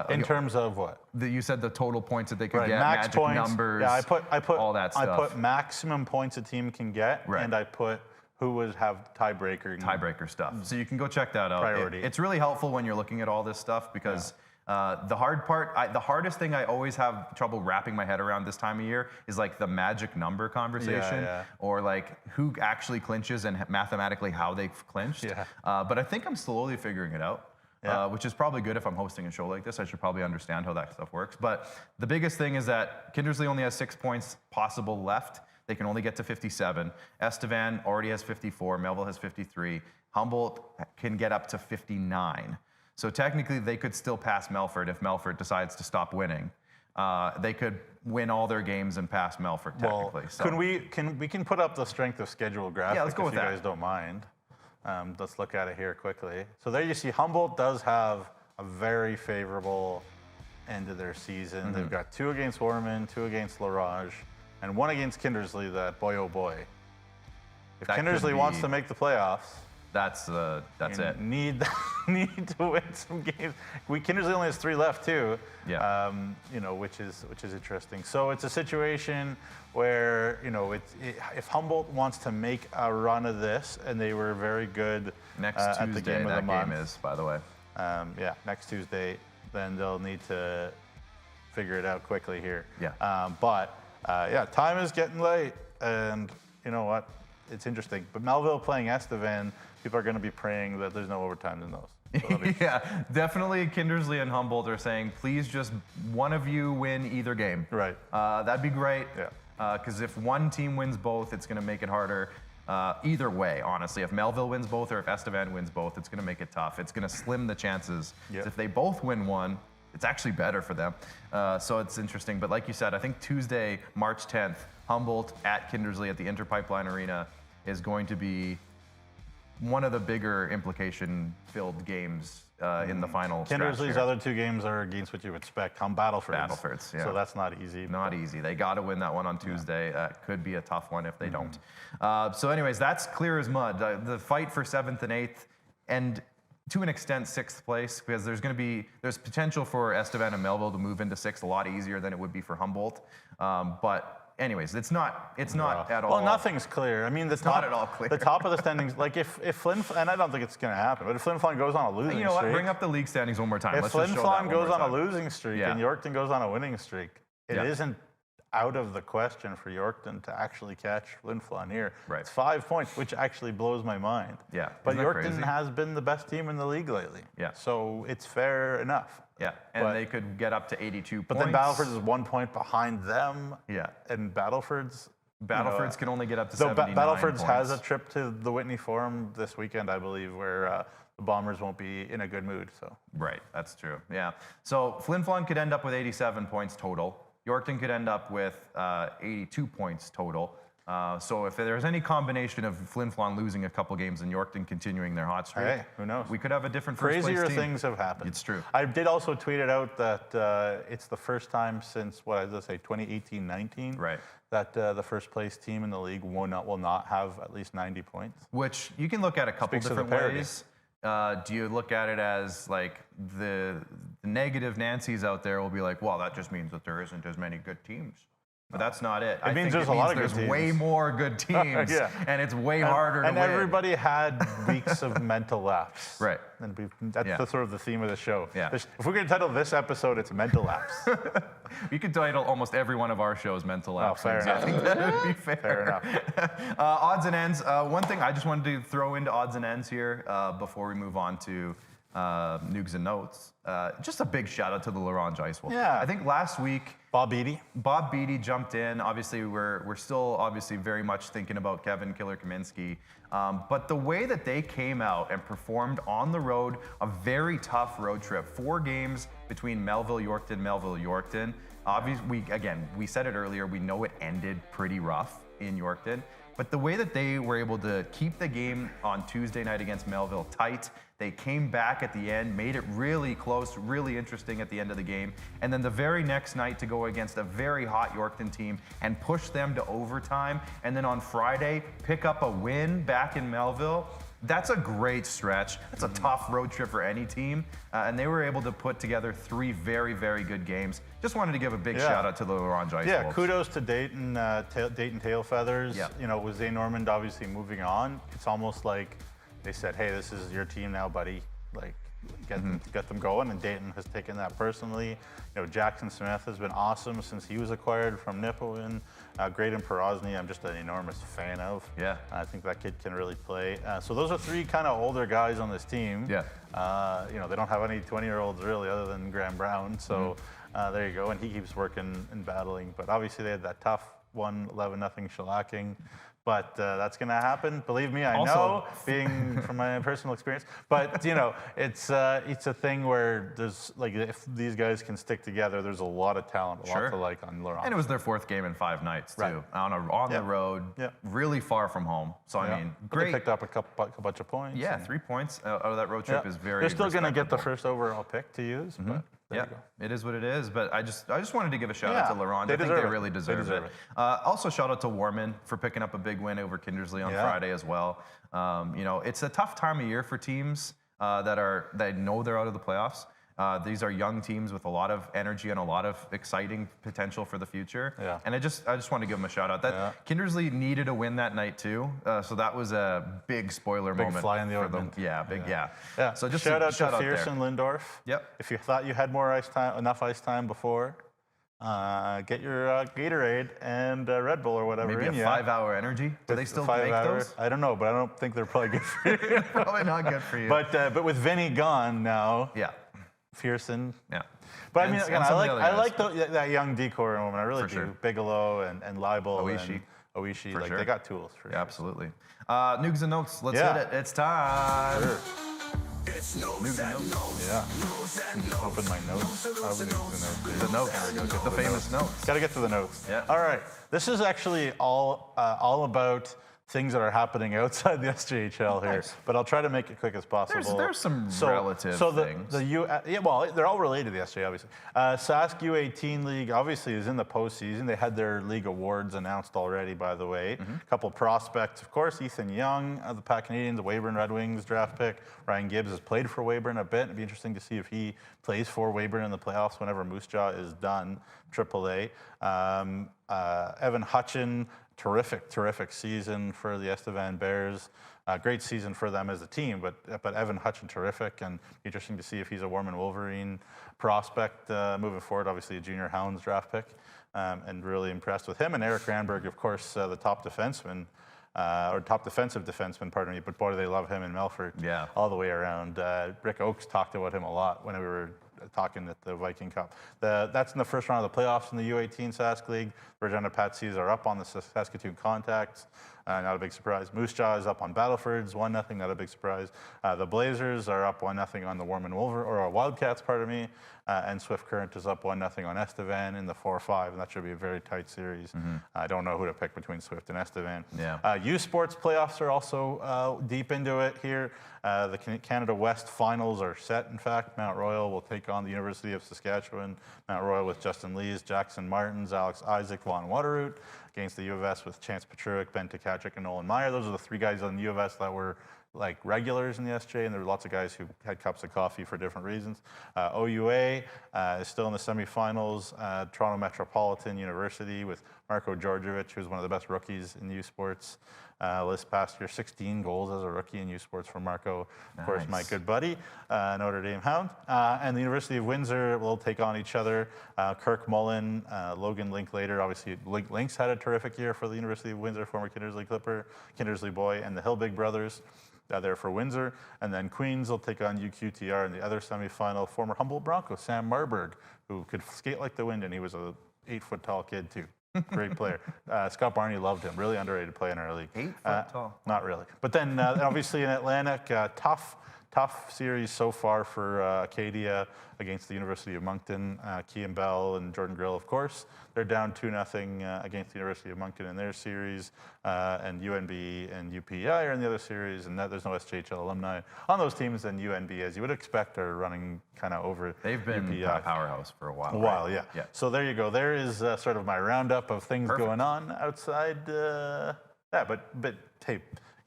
Speaker 2: In terms of what?
Speaker 1: You said the total points that they could get,
Speaker 2: max
Speaker 1: magic
Speaker 2: points,
Speaker 1: numbers,
Speaker 2: yeah, I put
Speaker 1: all that stuff.
Speaker 2: I put maximum points a team can get,
Speaker 1: Right.
Speaker 2: and I put who would have
Speaker 1: tiebreaker stuff. So you can go check that out.
Speaker 2: Priority.
Speaker 1: It's really helpful when you're looking at all this stuff because the hardest thing I always have trouble wrapping my head around this time of year is like the magic number conversation or like who actually clinches and mathematically how they've clinched.
Speaker 2: Yeah.
Speaker 1: But I think I'm slowly figuring it out. Which is probably good if I'm hosting a show like this. I should probably understand how that stuff works. But the biggest thing is that Kindersley only has 6 points possible left. They can only get to 57. Estevan already has 54. Melville has 53. Humboldt can get up to 59. So technically, they could still pass Melfort if Melfort decides to stop winning. They could win all their games and pass Melfort technically.
Speaker 2: Well,
Speaker 1: so.
Speaker 2: we can put up the strength of schedule graphic
Speaker 1: Yeah, let's go
Speaker 2: if
Speaker 1: with
Speaker 2: you
Speaker 1: that.
Speaker 2: guys don't mind. Let's look at it here quickly. So there you see Humboldt does have a very favorable end of their season. They've got 2 against Warman, 2 against Larage, and 1 against Kindersley that, boy, oh boy. If
Speaker 1: That could
Speaker 2: Kindersley wants
Speaker 1: be-
Speaker 2: to make the playoffs,
Speaker 1: That's it.
Speaker 2: need to win some games. Kindersley only has 3 left too.
Speaker 1: Yeah.
Speaker 2: Which is interesting. So it's a situation where if Humboldt wants to make a run of this, and they were very good
Speaker 1: Next
Speaker 2: at the
Speaker 1: Tuesday,
Speaker 2: game of the
Speaker 1: that
Speaker 2: month.
Speaker 1: game is, by the way.
Speaker 2: Next Tuesday, then they'll need to figure it out quickly here.
Speaker 1: Yeah.
Speaker 2: Time is getting late, and you know what? It's interesting. But Melville playing Estevan, people are going to be praying that there's no overtime in those. So that'll be-
Speaker 1: Yeah, definitely Kindersley and Humboldt are saying, please just one of you win either game.
Speaker 2: Right.
Speaker 1: That'd be great.
Speaker 2: Yeah.
Speaker 1: Because if one team wins both, it's going to make it harder. Either way, honestly. If Melville wins both or if Estevan wins both, it's going to make it tough. It's going to slim the chances.
Speaker 2: Yep.
Speaker 1: If they both win one, it's actually better for them. So it's interesting. But like you said, I think Tuesday, March 10th, Humboldt at Kindersley at the Interpipeline Arena is going to be one of the bigger implication-filled games in the final stretch
Speaker 2: Kindersley's
Speaker 1: here.
Speaker 2: other 2 games are against what you would expect. Battlefords.
Speaker 1: Battlefords, yeah.
Speaker 2: So that's not easy.
Speaker 1: Not easy. They got to win that one on Tuesday. Could be a tough one if they don't. So anyways, that's clear as mud. The fight for 7th and 8th, and to an extent 6th place, because there's potential for Estevan and Melville to move into 6th a lot easier than it would be for Humboldt. But anyways, it's not at all.
Speaker 2: Well, nothing's clear. I mean, the top,
Speaker 1: not at all clear.
Speaker 2: The top of the standings, like if Flin, and I don't think it's going to happen, but if Flin Flon goes on a losing
Speaker 1: You know what?
Speaker 2: streak,
Speaker 1: Bring up the league standings one more time.
Speaker 2: if
Speaker 1: Let's
Speaker 2: Flin
Speaker 1: just show that
Speaker 2: Flon
Speaker 1: one
Speaker 2: goes
Speaker 1: more
Speaker 2: on a
Speaker 1: time.
Speaker 2: losing streak
Speaker 1: Yeah.
Speaker 2: and Yorkton goes on a winning streak, it
Speaker 1: Yeah.
Speaker 2: isn't out of the question for Yorkton to actually catch Flin Flon here.
Speaker 1: Right.
Speaker 2: It's 5 points, which actually blows my mind.
Speaker 1: Yeah.
Speaker 2: But
Speaker 1: Isn't that
Speaker 2: Yorkton
Speaker 1: crazy?
Speaker 2: has been the best team in the league lately.
Speaker 1: Yeah.
Speaker 2: So it's fair enough.
Speaker 1: Yeah, and
Speaker 2: But-
Speaker 1: they could get up to 82
Speaker 2: But
Speaker 1: points.
Speaker 2: then Battlefords is 1 point behind them.
Speaker 1: Yeah.
Speaker 2: And Battlefords.
Speaker 1: Battlefords can only get up to
Speaker 2: So
Speaker 1: 79
Speaker 2: Battlefords has a
Speaker 1: points.
Speaker 2: trip to the Whitney Forum this weekend, I believe, where the Bombers won't be in a good mood. So
Speaker 1: Right, that's true. Yeah. So Flin Flon could end up with 87 points total. Yorkton could end up with 82 points total. So if there's any combination of Flin Flon losing a couple games and Yorkton continuing their hot streak,
Speaker 2: Hey, who knows?
Speaker 1: We could have a different first place
Speaker 2: Crazier
Speaker 1: team.
Speaker 2: things have happened.
Speaker 1: It's true.
Speaker 2: I did also tweet it out that it's the first time since, 2018-19,
Speaker 1: Right.
Speaker 2: that the first place team in the league will not have at least 90 points.
Speaker 1: Which you can look at a couple
Speaker 2: Speaks to the
Speaker 1: different
Speaker 2: parity.
Speaker 1: ways. Do you look at it as like the negative Nancys out there will be like, well, that just means that there isn't as many good teams. But that's not it.
Speaker 2: It means there's a lot of good
Speaker 1: there's way
Speaker 2: teams.
Speaker 1: more good teams,
Speaker 2: Yeah.
Speaker 1: and it's way harder to
Speaker 2: And
Speaker 1: win.
Speaker 2: everybody had weeks of mental lapse.
Speaker 1: Right.
Speaker 2: And that's
Speaker 1: Yeah.
Speaker 2: the sort of the theme of the show.
Speaker 1: Yeah.
Speaker 2: If we're going to title this episode, it's Mental Lapse.
Speaker 1: You could title almost every one of our shows "Mental Lapse."
Speaker 2: fair
Speaker 1: I think that would be fair.
Speaker 2: Fair enough.
Speaker 1: Odds and ends. One thing I just wanted to throw into odds and ends here before we move on to Nugs and Notes. Just a big shout out to the Laurent Geisel.
Speaker 2: Yeah.
Speaker 1: I think last week
Speaker 2: Bob Beattie
Speaker 1: jumped in. Obviously, we're still obviously very much thinking about Kevin Killer Kaminsky. But the way that they came out and performed on the road, a very tough road trip, 4 games between Melville, Yorkton. Obviously, we said it earlier, we know it ended pretty rough in Yorkton. But the way that they were able to keep the game on Tuesday night against Melville tight, they came back at the end, made it really close, really interesting at the end of the game. And then the very next night to go against a very hot Yorkton team and push them to overtime. And then on Friday, pick up a win back in Melville. That's a great stretch. That's a tough road trip for any team. And they were able to put together 3 very, very good games. Just wanted to give a big shout out to the Laurent Geisel.
Speaker 2: Yeah, kudos to Dayton, Dayton Tailfeathers.
Speaker 1: Yeah.
Speaker 2: You know, with Zane Normand obviously moving on, it's almost like they said, hey, this is your team now, buddy. Like, get them going, and Dayton has taken that personally. You know, Jackson Smith has been awesome since he was acquired from Nipawin. Graydon Porosny, I'm just an enormous fan of.
Speaker 1: Yeah.
Speaker 2: I think that kid can really play. So those are 3 kind of older guys on this team.
Speaker 1: Yeah.
Speaker 2: You know, they don't have any 20-year-olds really other than Graham Brown. So there you go, and he keeps working and battling. But obviously they had that tough 11-0 shellacking. But that's going to happen. Believe me, I know, being from my personal experience. But you know, it's a thing where there's like, if these guys can stick together, there's a lot of talent, a lot to like on Laurent.
Speaker 1: And it was their 4th game in 5 nights too,
Speaker 2: Right.
Speaker 1: on the road, really far from home. So I mean,
Speaker 2: But
Speaker 1: great.
Speaker 2: they picked up a bunch of points.
Speaker 1: Yeah, 3 points out of that road trip is very.
Speaker 2: They're still going to get the
Speaker 1: respectable.
Speaker 2: first overall pick to use. But there you go.
Speaker 1: It is what it is. But I just wanted to give a shout out to Laurent.
Speaker 2: They
Speaker 1: I think
Speaker 2: deserve
Speaker 1: they
Speaker 2: it.
Speaker 1: really
Speaker 2: They
Speaker 1: deserve
Speaker 2: deserve
Speaker 1: it.
Speaker 2: it.
Speaker 1: Also, shout out to Warman for picking up a big win over Kindersley on Friday as well. You know, it's a tough time of year for teams that know they're out of the playoffs. These are young teams with a lot of energy and a lot of exciting potential for the future.
Speaker 2: Yeah.
Speaker 1: And I just want to give them a shout out. That Kindersley needed a win that night too. So that was a big spoiler
Speaker 2: Big
Speaker 1: moment.
Speaker 2: fly in the
Speaker 1: for them.
Speaker 2: ointment.
Speaker 1: Yeah, big
Speaker 2: Yeah.
Speaker 1: So just
Speaker 2: shout out to
Speaker 1: there.
Speaker 2: Fierce and Lindorf.
Speaker 1: Yep.
Speaker 2: If you thought you had enough ice time before, get your Gatorade and Red Bull or whatever
Speaker 1: Maybe
Speaker 2: in
Speaker 1: a
Speaker 2: you.
Speaker 1: 5-hour energy. Do they still make those?
Speaker 2: I don't know, but I don't think they're probably good for you.
Speaker 1: Probably not good for you.
Speaker 2: But with Vinny gone now,
Speaker 1: yeah.
Speaker 2: Fearson.
Speaker 1: Yeah.
Speaker 2: But I
Speaker 1: And-
Speaker 2: mean,
Speaker 1: and
Speaker 2: again,
Speaker 1: some
Speaker 2: I
Speaker 1: of the other
Speaker 2: like
Speaker 1: guys.
Speaker 2: that young decor woman. I really
Speaker 1: For
Speaker 2: do.
Speaker 1: sure.
Speaker 2: Bigelow and Leibel
Speaker 1: Oishi.
Speaker 2: and Oishi.
Speaker 1: For
Speaker 2: Like
Speaker 1: sure.
Speaker 2: they got tools for
Speaker 1: Yeah,
Speaker 2: sure.
Speaker 1: absolutely. Nugs and notes. Let's
Speaker 2: Yeah.
Speaker 1: hit it. It's time.
Speaker 2: Sure.
Speaker 1: Nugs and notes.
Speaker 2: Yeah. Open my notes.
Speaker 1: The notes. The famous notes.
Speaker 2: Got to get to the notes.
Speaker 1: Yeah.
Speaker 2: All right. This is actually all about things that are happening outside the SJHL here,
Speaker 1: Nice.
Speaker 2: but I'll try to make it quick as possible.
Speaker 1: There's some relative
Speaker 2: so
Speaker 1: things.
Speaker 2: Well, they're all related to the SJ, obviously. Sask U18 League obviously is in the postseason. They had their league awards announced already, by the way. A couple prospects, of course, Ethan Young of the Pack Canadians, the Weyburn Red Wings draft pick. Ryan Gibbs has played for Weyburn a bit. It'd be interesting to see if he plays for Weyburn in the playoffs whenever Moose Jaw is done, AAA. Evan Hutchin, terrific season for the Estevan Bears. Great season for them as a team, but Evan Hutchin terrific, and interesting to see if he's a Warman Wolverine prospect moving forward. Obviously a junior Hounds draft pick, and really impressed with him. And Eric Ranberg, of course, the top defenseman, or top defensive defenseman, pardon me, but boy, do they love him in Melfort.
Speaker 1: Yeah.
Speaker 2: All the way around. Rick Oakes talked about him a lot when we were talking at the Viking Cup. That's in the first round of the playoffs in the U18 Sask League. Regina Patsies are up on the Saskatoon Contacts. not a big surprise. Moose Jaw is up on Battlefords, 1-0, not a big surprise. The Blazers are up 1-0 on the Wildcats, pardon me. And Swift Current is up 1-0 on Estevan in the 4-5, and that should be a very tight series. I don't know who to pick between Swift and Estevan. U Sports playoffs are also deep into it here. The Canada West finals are set, in fact. Mount Royal will take on the University of Saskatchewan. Mount Royal with Justin Lees, Jackson Martins, Alex Isaac, Vaughn Waterroot, against the U of S with Chance Petruik, Ben Tkaczyk, and Nolan Meyer. Those are the 3 guys on the U of S that were like regulars in the SJ, and there were lots of guys who had cups of coffee for different reasons. OUA is still in the semifinals. Toronto Metropolitan University with Marko Djordjevic, who's one of the best rookies in U Sports. This past year, 16 goals as a rookie in U Sports for Marko. Of course, my good buddy, Notre Dame Hound. And the University of Windsor will take on each other. Kirk Mullen, Logan Linklater. Obviously, Links had a terrific year for the University of Windsor, former Kindersley Clipper, Kindersley boy, and the Hilbig brothers. There for Windsor. And then Queens will take on UQTR in the other semifinal. Former Humboldt Bronco, Sam Marburg, who could skate like the wind, and he was a 8-foot-tall kid, too. Great player. Scott Barney loved him. Really underrated play in our league.
Speaker 1: 8 foot tall.
Speaker 2: Not really. But then, obviously, in Atlantic, tough series so far for Acadia against the University of Moncton. Kean Bell and Jordan Grill, of course. They're down 2-0 against the University of Moncton in their series. And UNB and UPI are in the other series. And there's no SJHL alumni on those teams. And UNB, as you would expect, are running kind of over
Speaker 1: They've been
Speaker 2: UPI.
Speaker 1: a powerhouse for a while.
Speaker 2: A while, yeah. So there you go. There is sort of my roundup of things going on outside. But hey,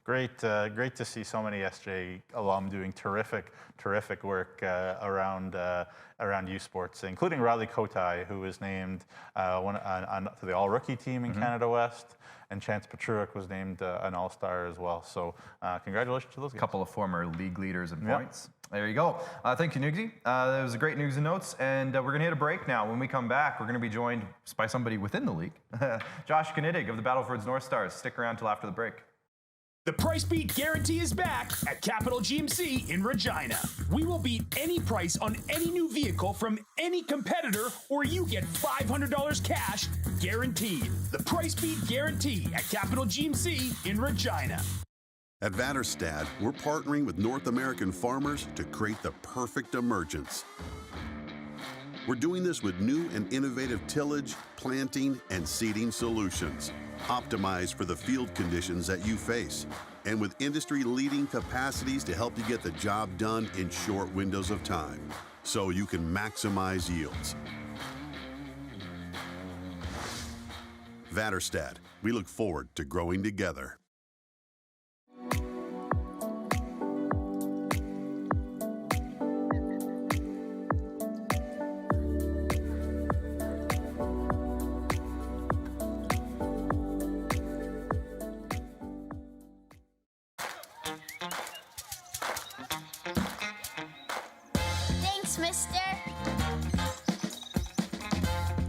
Speaker 2: great to see so many SJ alum doing terrific work around U Sports, including Riley Kotai, who was named to the All-Rookie team in Canada West, and Chance Petruik was named an All-Star as well. So congratulations to those guys.
Speaker 1: A couple of former league leaders in points. There you go. Thank you, Nugsy. That was a great news and notes, and we're going to hit a break now. When we come back, we're going to be joined by somebody within the league, Josh Knittig of the Battlefords North Stars. Stick around till after the break.
Speaker 4: The Price Beat Guarantee is back at Capital GMC in Regina. We will beat any price on any new vehicle from any competitor, or you get $500 cash guaranteed. The Price Beat Guarantee at Capital GMC in Regina.
Speaker 5: At Vatterstad, we're partnering with North American farmers to create the perfect emergence. We're doing this with new and innovative tillage, planting, and seeding solutions, optimized for the field conditions that you face, and with industry-leading capacities to help you get the job done in short windows of time, so you can maximize yields. Vatterstad, we look forward to growing together.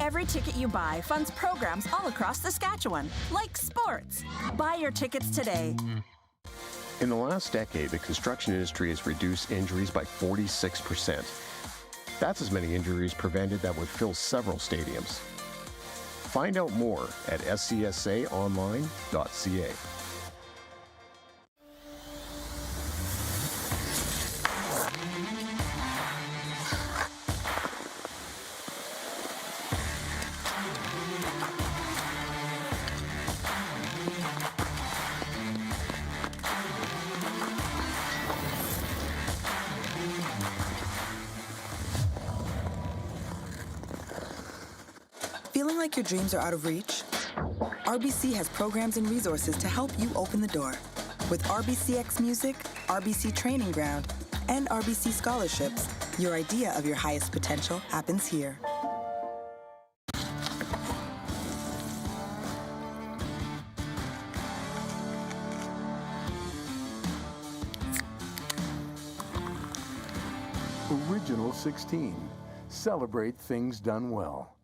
Speaker 6: Every ticket you buy funds programs all across Saskatchewan, like sports. Buy your tickets today.
Speaker 7: In the last decade, the construction industry has reduced injuries by 46%. That's as many injuries prevented that would fill several stadiums. Find out more at scsaonline.ca.
Speaker 8: Feeling like your dreams are out of reach? RBC has programs and resources to help you open the door. With RBCX Music, RBC Training Ground, and RBC Scholarships, your idea of your highest potential happens here.
Speaker 9: Original 16. Celebrate things done well.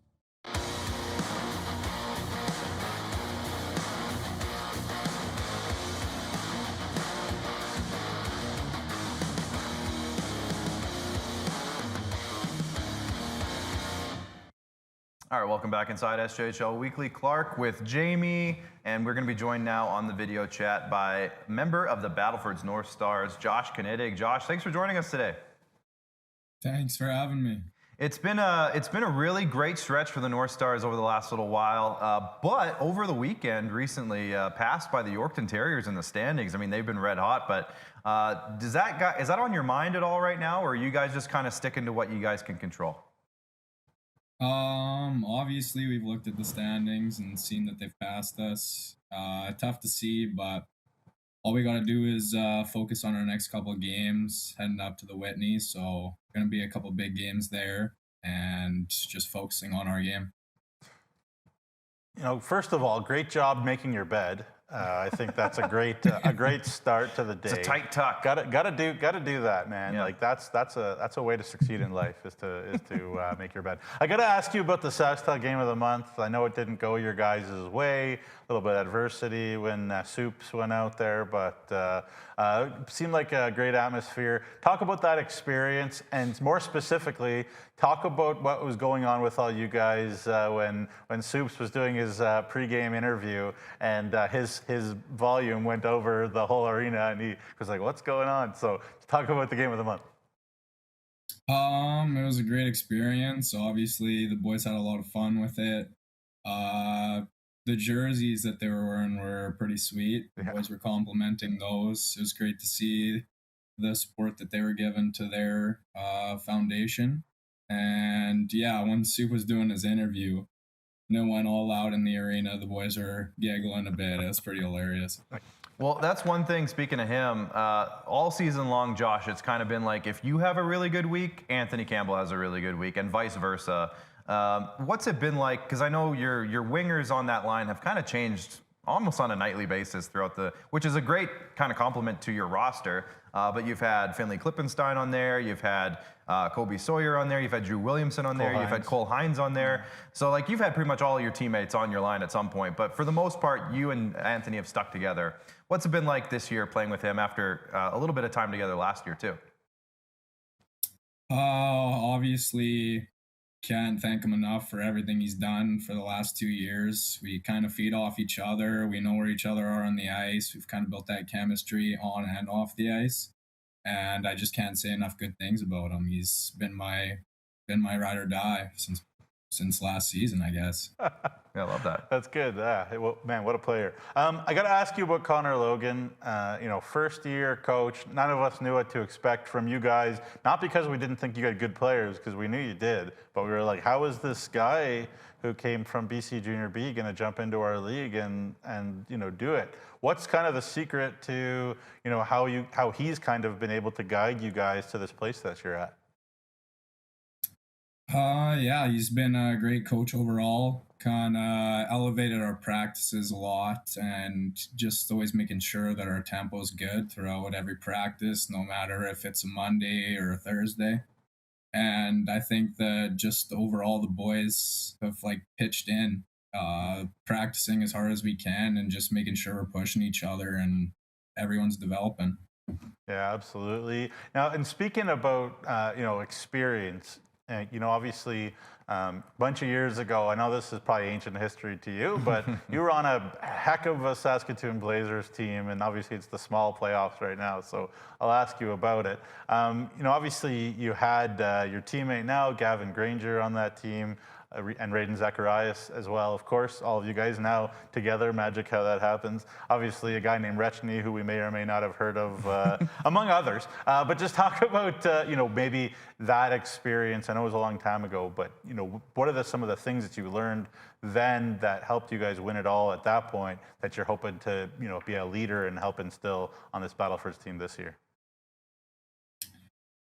Speaker 1: All right, welcome back inside SJHL Weekly. Clark with Jamie, and we're going to be joined now on the video chat by member of the Battlefords North Stars, Josh Knittig. Josh, thanks for joining us today.
Speaker 10: Thanks for having me.
Speaker 1: It's been a really great stretch for the North Stars over the last little while, but over the weekend recently passed by the Yorkton Terriers in the standings. I mean, they've been red hot, but is that on your mind at all right now, or are you guys just kind of sticking to what you guys can control?
Speaker 10: Obviously we've looked at the standings and seen that they've passed us. Tough to see, but all we got to do is focus on our next couple of games heading up to the Whitney. So going to be a couple big games there and just focusing on our game.
Speaker 2: You know, first of all, great job making your bed. I think that's a great start to the day.
Speaker 1: It's a tight tuck.
Speaker 2: Gotta do that, man.
Speaker 1: Yeah.
Speaker 2: Like that's a way to succeed in life is to make your bed. I gotta ask you about the SJHL Game of the Month. I know it didn't go your guys' way. A little bit of adversity when Soups went out there, but seemed like a great atmosphere. Talk about that experience, and more specifically, talk about what was going on with all you guys when Soups was doing his pregame interview, and his volume went over the whole arena, and he was like, "What's going on?" So talk about the Game of the Month.
Speaker 10: It was a great experience. Obviously, the boys had a lot of fun with it. The jerseys that they were wearing were pretty sweet. The boys were complimenting those. It was great to see the support that they were given to their foundation. And yeah, when Soup was doing his interview, and it went all out in the arena, the boys were giggling a bit. It was pretty hilarious.
Speaker 1: Well, that's one thing, speaking of him, all season long, Josh, it's kind of been like, if you have a really good week, Anthony Campbell has a really good week, and vice versa. What's it been like? Because I know your wingers on that line have kind of changed almost on a nightly basis which is a great kind of compliment to your roster. But you've had Finley Klippenstein on there, you've had Kobe Sawyer on there, you've had Drew Williamson on there, you've had Cole Hines on there. So like you've had pretty much all your teammates on your line at some point. But for the most part, you and Anthony have stuck together. What's it been like this year playing with him after a little bit of time together last year too?
Speaker 10: Obviously, can't thank him enough for everything he's done for the last 2 years. We kind of feed off each other. We know where each other are on the ice. We've kind of built that chemistry on and off the ice. And I just can't say enough good things about him. He's been my ride or die since last season, I guess.
Speaker 1: Yeah, I love that.
Speaker 2: That's good. Well, man, what a player. I got to ask you about Connor Logan. First year coach. None of us knew what to expect from you guys. Not because we didn't think you had good players, because we knew you did. But we were like, how is this guy who came from BC Junior B going to jump into our league and do it? What's kind of the secret to how he's kind of been able to guide you guys to this place that you're at?
Speaker 10: Yeah, he's been a great coach overall. Kind of elevated our practices a lot, and just always making sure that our tempo is good throughout every practice, no matter if it's a Monday or a Thursday. And I think that just overall the boys have pitched in, practicing as hard as we can and just making sure we're pushing each other and everyone's developing.
Speaker 2: Yeah, absolutely. Now, and speaking about experience, obviously, a bunch of years ago, I know this is probably ancient history to you, but you were on a heck of a Saskatoon Blazers team, and obviously it's the small playoffs right now, so I'll ask you about it. Obviously you had your teammate now, Gavin Granger, on that team, and Raiden Zacharias as well, of course. All of you guys now together, magic how that happens. Obviously a guy named Rechny, who we may or may not have heard of, among others. But just talk about, maybe that experience. I know it was a long time ago, but, what are some of the things that you learned then that helped you guys win it all at that point that you're hoping to, be a leader and help instill on this Battlefords team this year?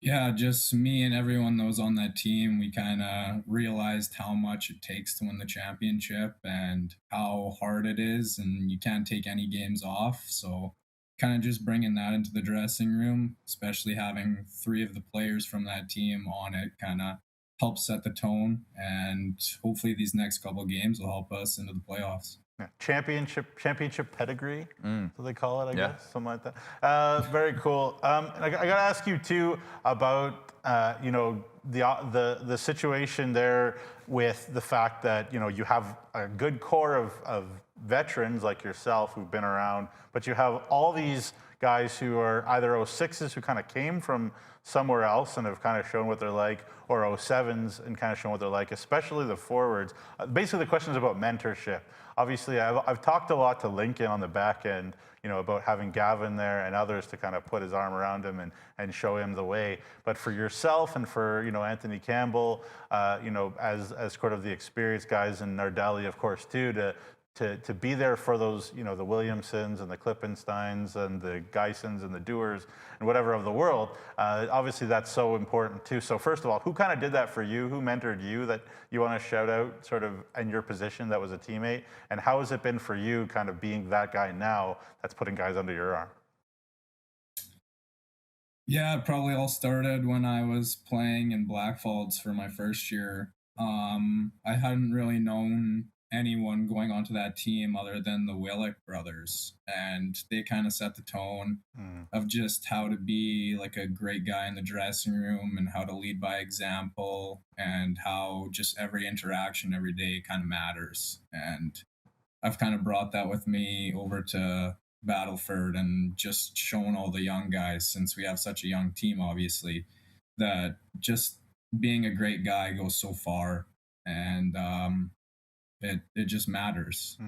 Speaker 10: Yeah, just me and everyone that was on that team, we kind of realized how much it takes to win the championship and how hard it is, and you can't take any games off. So kind of just bringing that into the dressing room, especially having 3 of the players from that team on it, kind of helps set the tone, and hopefully these next couple of games will help us into the playoffs.
Speaker 2: Yeah. Championship pedigree, so they call it, I guess, something like that. Very cool. And I got to ask you too about the situation there with the fact that you have a good core of veterans like yourself who've been around, but you have all these guys who are either 06s who kind of came from somewhere else and have kind of shown what they're like, or 07s and kind of shown what they're like, especially the forwards. Basically, the question is about mentorship. Obviously, I've talked a lot to Lincoln on the back end, about having Gavin there and others to kind of put his arm around him and show him the way. But for yourself and for, Anthony Campbell, as sort of the experienced guys, and Nardelli, of course, too, to be there for those, the Williamsons and the Klippensteins and the Geissens and the Dewars and whatever of the world, obviously that's so important too. So first of all, who kind of did that for you? Who mentored you that you want to shout out sort of in your position that was a teammate? And how has it been for you kind of being that guy now that's putting guys under your arm?
Speaker 10: Yeah, it probably all started when I was playing in Blackfalds for my first year. I hadn't really known anyone going onto that team other than the Willick brothers, and they kind of set the tone of just how to be like a great guy in the dressing room and how to lead by example, and how just every interaction every day kind of matters. And I've kind of brought that with me over to Battleford and just shown all the young guys, since we have such a young team, obviously, that just being a great guy goes so far. And it just matters.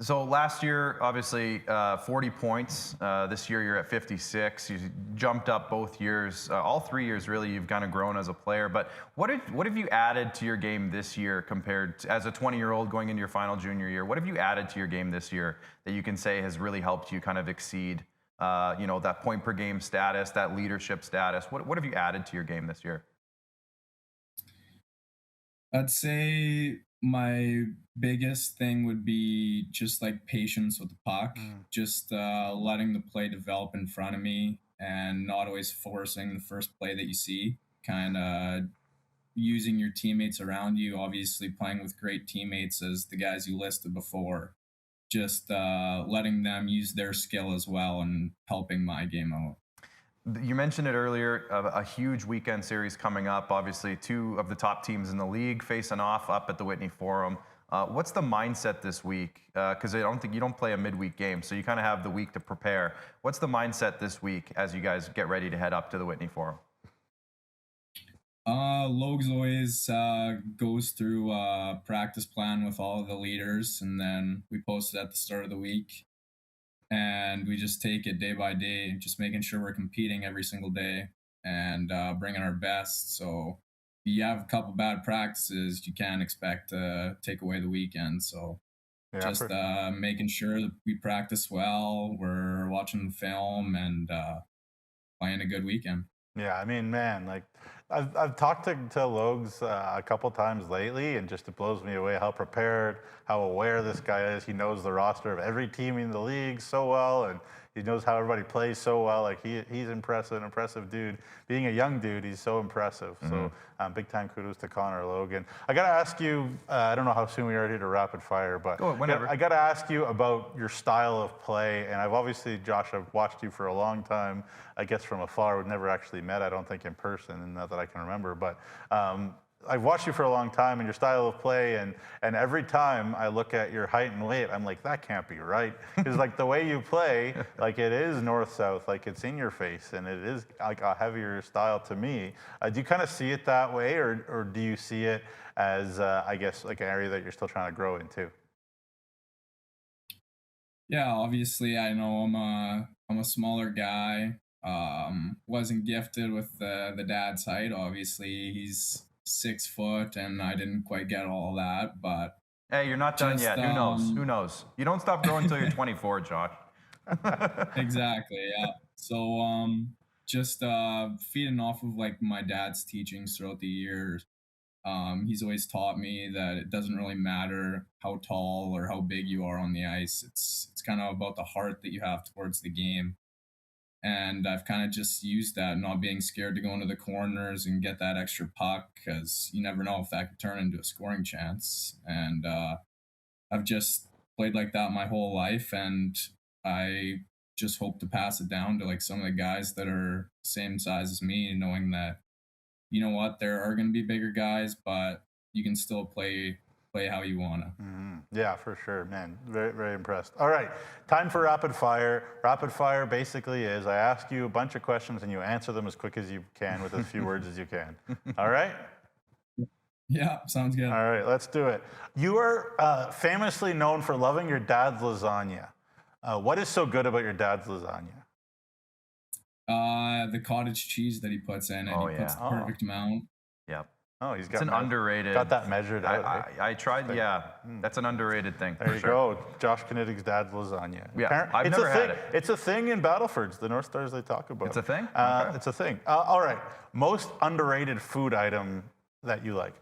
Speaker 1: So last year, obviously, 40 points. This year, you're at 56. You jumped up both years. All 3 years, really, you've kind of grown as a player. But what have you added to your game this year compared to, as a 20-year-old going into your final junior year? What have you added to your game this year that you can say has really helped you kind of exceed, that point per game status, that leadership status? What have you added to your game this year?
Speaker 10: I'd say my biggest thing would be just like patience with the puck, just letting the play develop in front of me and not always forcing the first play that you see, kind of using your teammates around you, obviously playing with great teammates as the guys you listed before, just letting them use their skill as well and helping my game out.
Speaker 1: You mentioned it earlier, a huge weekend series coming up. Obviously, two of the top teams in the league facing off up at the Whitney Forum. What's the mindset this week? Because I don't think you don't play a midweek game, so you kind of have the week to prepare. What's the mindset this week as you guys get ready to head up to the Whitney Forum?
Speaker 10: Logs always goes through a practice plan with all of the leaders, and then we post it at the start of the week. And we just take it day by day, just making sure we're competing every single day and bringing our best. So if you have a couple bad practices, you can't expect to take away the weekend. So just making sure that we practice well, we're watching the film, and playing a good weekend.
Speaker 2: Yeah, I mean, man, like I've talked to Logs a couple times lately, and just it blows me away how prepared, how aware this guy is. He knows the roster of every team in the league so well, and he knows how everybody plays so well. Like he's impressive dude. Being a young dude, he's so impressive. So big time kudos to Connor Logan. I got to ask you, I don't know how soon we are here to rapid fire, but
Speaker 1: whenever.
Speaker 2: I got to ask you about your style of play. And I've obviously, Josh, I've watched you for a long time. I guess from afar, we've never actually met, I don't think, in person, and not that I can remember. But I've watched you for a long time and your style of play, and every time I look at your height and weight, I'm like, that can't be right. Because like the way you play, like it is north-south, like it's in your face, and it is like a heavier style to me. Do you kind of see it that way, or do you see it as, I guess, like an area that you're still trying to grow into?
Speaker 10: Yeah, obviously I know I'm a smaller guy. Wasn't gifted with the dad's height. Obviously he's 6 foot, and I didn't quite get all that, but
Speaker 1: hey, you're not done yet. Who knows? You don't stop growing until you're 24, Josh.
Speaker 10: Exactly, yeah. So just feeding off of like my dad's teachings throughout the years. He's always taught me that it doesn't really matter how tall or how big you are on the ice. It's kind of about the heart that you have towards the game. And I've kind of just used that, not being scared to go into the corners and get that extra puck, because you never know if that could turn into a scoring chance. And I've just played like that my whole life, and I just hope to pass it down to like some of the guys that are same size as me, knowing that, you know what, there are going to be bigger guys, but you can still play how you want to.
Speaker 2: Mm-hmm. Yeah, for sure, man. Very, very impressed. All right, time for rapid fire. Rapid fire basically is I ask you a bunch of questions and you answer them as quick as you can with as few words as you can. All right?
Speaker 10: Yeah, sounds good.
Speaker 2: All right, let's do it. You are famously known for loving your dad's lasagna. What is so good about your dad's lasagna?
Speaker 10: The cottage cheese that he puts in it.
Speaker 1: Oh,
Speaker 10: He puts
Speaker 1: yeah.
Speaker 10: the perfect amount.
Speaker 1: Yep.
Speaker 2: Oh, he's got
Speaker 1: It's an underrated.
Speaker 2: got that measured out.
Speaker 1: I tried. Yeah, that's an underrated thing.
Speaker 2: There
Speaker 1: for
Speaker 2: you
Speaker 1: sure.
Speaker 2: go. Josh Knittig's dad's lasagna.
Speaker 1: Yeah, I've
Speaker 2: it's
Speaker 1: never
Speaker 2: a
Speaker 1: had
Speaker 2: thing.
Speaker 1: it.
Speaker 2: It's a thing in Battlefords, the North Stars they talk about.
Speaker 1: It's a thing? Okay.
Speaker 2: It's a thing. All right. Most underrated food item that you like?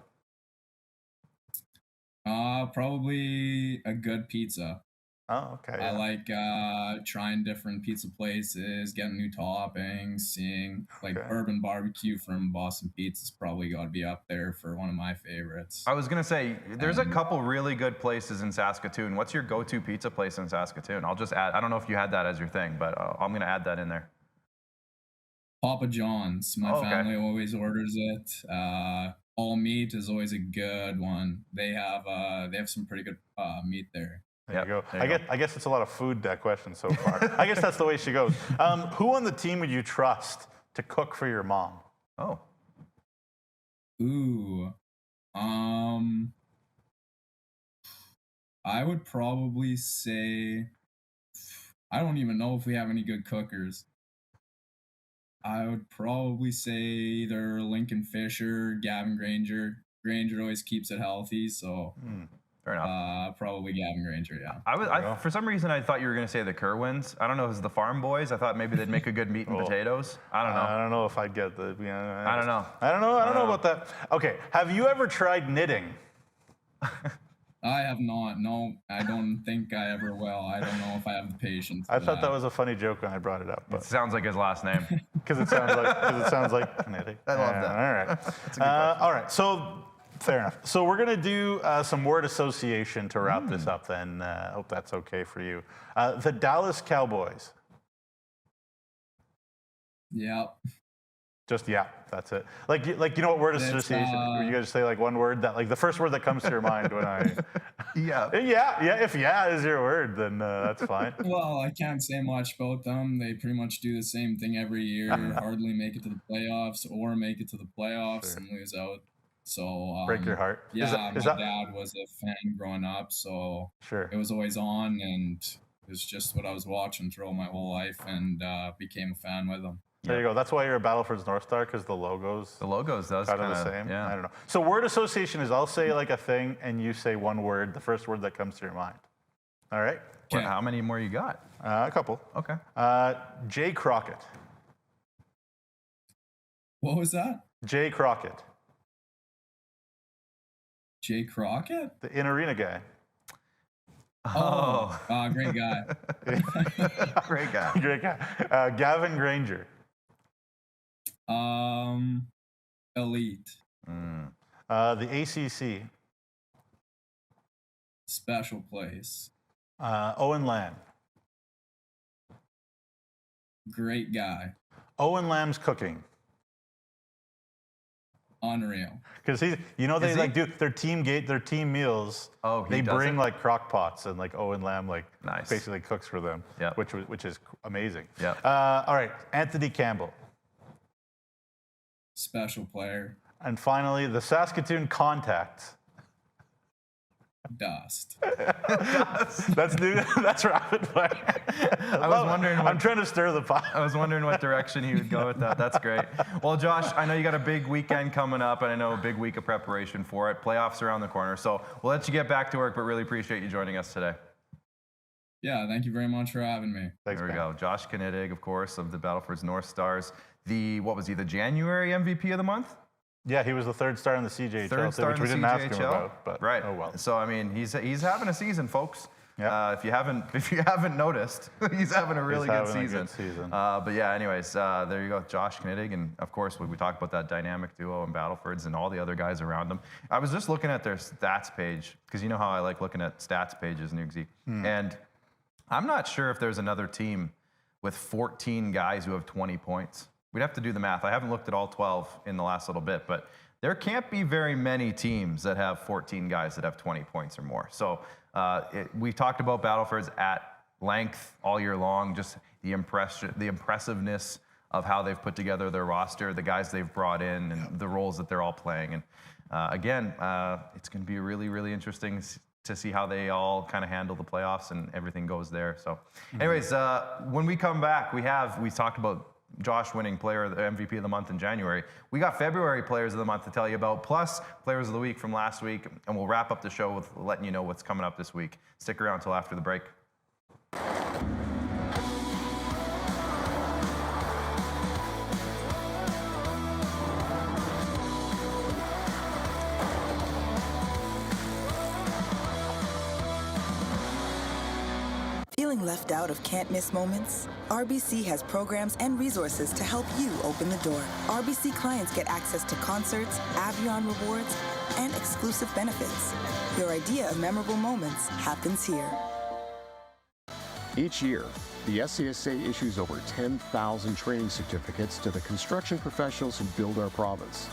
Speaker 10: Probably a good pizza.
Speaker 2: Oh, okay.
Speaker 10: I like trying different pizza places, getting new toppings, seeing like urban barbecue from Boston Pizza's probably got to be up there for one of my favorites.
Speaker 1: I was gonna say, there's a couple really good places in Saskatoon. What's your go-to pizza place in Saskatoon? I'll just add. I don't know if you had that as your thing, but I'm gonna add that in there.
Speaker 10: Papa John's. My family always orders it. All meat is always a good one. They have some pretty good meat there.
Speaker 2: There you go. I guess it's a lot of food questions so far. I guess that's the way she goes. Who on the team would you trust to cook for your mom?
Speaker 1: Oh.
Speaker 10: Ooh. I would probably say, I don't even know if we have any good cookers. I would probably say either Lincoln Fisher, Gavin Granger. Granger always keeps it healthy, so
Speaker 1: fair enough.
Speaker 10: Probably Gavin Granger, yeah.
Speaker 1: I for some reason I thought you were gonna say the Kerwins. I don't know, is the Farm Boys? I thought maybe they'd make a good meat and potatoes. I don't know.
Speaker 2: I don't know if I'd get the.
Speaker 1: I don't know.
Speaker 2: I don't know about that. Okay, have you ever tried knitting?
Speaker 10: I have not. No, I don't think I ever will. I don't know if I have the patience.
Speaker 2: I thought that was a funny joke when I brought it up.
Speaker 1: It sounds like his last name.
Speaker 2: Because it sounds like knitting.
Speaker 1: I love that.
Speaker 2: All right.
Speaker 1: That's a good question.
Speaker 2: All right. So fair enough. So we're gonna do some word association to wrap this up. Then I hope that's okay for you. The Dallas Cowboys.
Speaker 10: Yeah.
Speaker 2: Just that's it. Like you know what word association? You guys say like one word that like the first word that comes to your mind when I.
Speaker 1: Yeah.
Speaker 2: If is your word, then that's fine.
Speaker 10: Well, I can't say much about them. They pretty much do the same thing every year. Hardly make it to the playoffs or make it to the playoffs and lose out. So
Speaker 2: break your heart.
Speaker 10: Yeah, my dad was a fan growing up, so it was always on, and it was just what I was watching throughout my whole life, and became a fan with them.
Speaker 2: There you go. That's why you're a Battlefords North Star, because the logos
Speaker 1: does
Speaker 2: kind of the same.
Speaker 1: Yeah.
Speaker 2: I don't know. So word association is I'll say like a thing and you say one word, the first word that comes to your mind. All right?
Speaker 1: Okay. How many more you got?
Speaker 2: A couple.
Speaker 1: Okay.
Speaker 2: Jay Crockett.
Speaker 10: What was that?
Speaker 2: Jay Crockett.
Speaker 10: Jay Crockett?
Speaker 2: The in-arena guy.
Speaker 1: Oh.
Speaker 10: Great guy.
Speaker 1: Great guy.
Speaker 2: Great guy. Gavin Granger.
Speaker 10: Elite.
Speaker 2: The ACC.
Speaker 10: Special place.
Speaker 2: Owen Lamb.
Speaker 10: Great guy.
Speaker 2: Owen Lamb's cooking.
Speaker 10: Unreal.
Speaker 2: Because they like do their team meals.
Speaker 1: Oh,
Speaker 2: they bring like crock pots and like Owen Lamb basically cooks for them.
Speaker 1: Yeah.
Speaker 2: Which is amazing.
Speaker 1: Yeah.
Speaker 2: All right, Anthony Campbell.
Speaker 10: Special player.
Speaker 2: And finally, the Saskatoon Contacts.
Speaker 10: Dust.
Speaker 2: That's new. That's rapid fire. I'm trying to stir the pot.
Speaker 1: I was wondering what direction he would go with that. That's great. Well, Josh, I know you got a big weekend coming up, and I know a big week of preparation for it. Playoffs around the corner, so we'll let you get back to work, but really appreciate you joining us today.
Speaker 10: Yeah, thank you very much for having me.
Speaker 2: Thanks,
Speaker 1: there we go. Josh Knittig, of course, of the Battlefords North Stars. What was he, the January MVP of the month?
Speaker 2: Yeah, he was the third star in the SJHL, which we didn't ask him about. But
Speaker 1: right.
Speaker 2: Oh well.
Speaker 1: So I mean, he's having a season, folks.
Speaker 2: Yeah.
Speaker 1: If you haven't noticed, he's having a really good season. But yeah, anyways, there you go, Josh Knittig, and of course we talked about that dynamic duo in Battlefords and all the other guys around them. I was just looking at their stats page because you know how I like looking at stats pages, Nugsy, and I'm not sure if there's another team with 14 guys who have 20 points. We'd have to do the math. I haven't looked at all 12 in the last little bit, but there can't be very many teams that have 14 guys that have 20 points or more. So we've talked about Battlefords at length all year long, just the impressiveness of how they've put together their roster, the guys they've brought in, and the roles that they're all playing. And again, it's going to be really, really interesting to see how they all kind of handle the playoffs and everything goes there. So anyways, when we come back, we talked about Josh winning player of the MVP of the month in January. We got February players of the month to tell you about, plus players of the week from last week, and we'll wrap up the show with letting you know what's coming up this week. Stick around till after the break.
Speaker 8: Feeling left out of can't-miss moments? RBC has programs and resources to help you open the door. RBC clients get access to concerts, Avion rewards, and exclusive benefits. Your idea of memorable moments happens here.
Speaker 7: Each year, the SCSA issues over 10,000 training certificates to the construction professionals who build our province.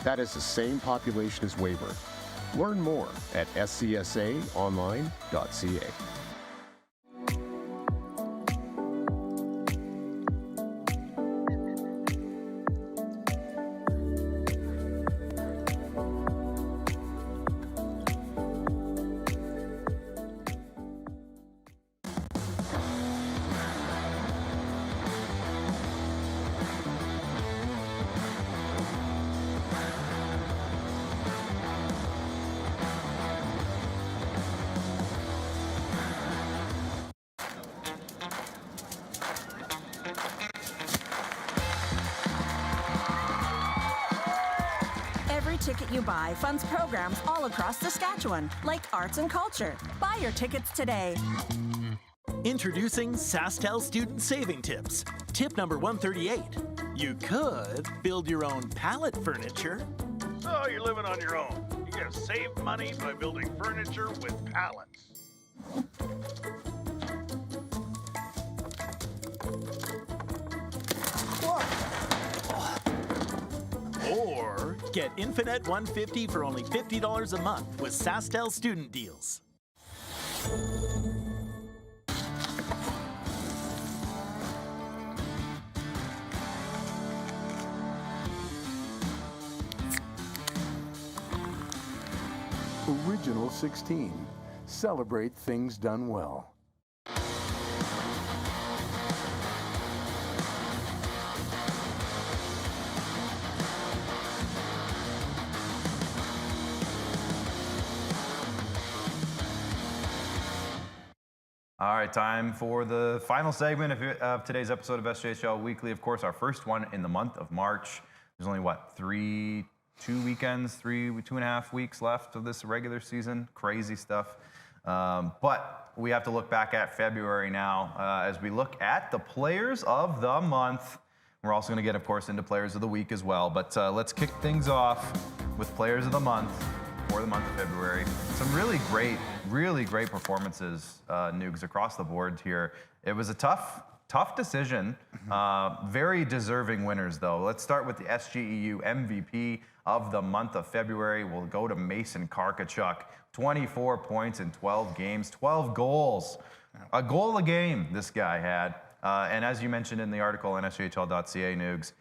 Speaker 7: That is the same population as Weyburn. Learn more at scsaonline.ca.
Speaker 6: Ticket you buy funds programs all across Saskatchewan, like arts and culture. Buy your tickets today.
Speaker 11: Introducing SaskTel Student Saving Tips. Tip number 138. You could build your own pallet furniture.
Speaker 12: So you're living on your own. You can save money by building furniture with pallets.
Speaker 11: Or get Infinet 150 for only $50 a month with SaskTel student deals.
Speaker 9: Original 16. Celebrate things done well.
Speaker 1: All right, time for the final segment of today's episode of SJHL Weekly. Of course, our first one in the month of March. There's only, what, 2 weekends, 2.5 weeks left of this regular season. Crazy stuff. But we have to look back at February now as we look at the players of the month. We're also going to get, of course, into players of the week as well. But let's kick things off with players of the month for the month of February. Some really great performances, Nugs, across the board here. It was a tough decision. Very deserving winners, though. Let's start with the SJEU MVP of the month of February. We'll go to Mason Karkachuk. 24 points in 12 games, 12 goals. A goal a game this guy had. And as you mentioned in the article on SJHL.ca, Nugs,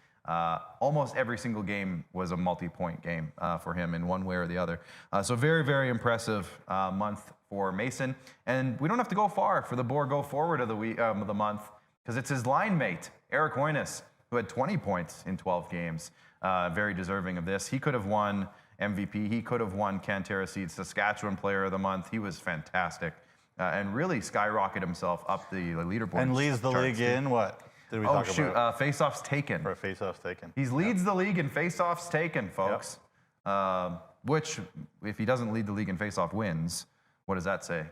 Speaker 1: almost every single game was a multi-point game for him in one way or the other. So very, very impressive month for Mason. And we don't have to go far for the go forward of the week of the month, because it's his line mate, Eric Hoynes, who had 20 points in 12 games. Very deserving of this. He could have won MVP. He could have won Cantera Seeds Saskatchewan Player of the Month. He was fantastic and really skyrocketed himself up the leaderboard.
Speaker 2: And leads the league in what? Did we talk about?
Speaker 1: Face-offs taken.
Speaker 2: For face-offs taken.
Speaker 1: He leads the league in face-offs taken, folks. Which, if he doesn't lead the league in face-off wins, What does that say?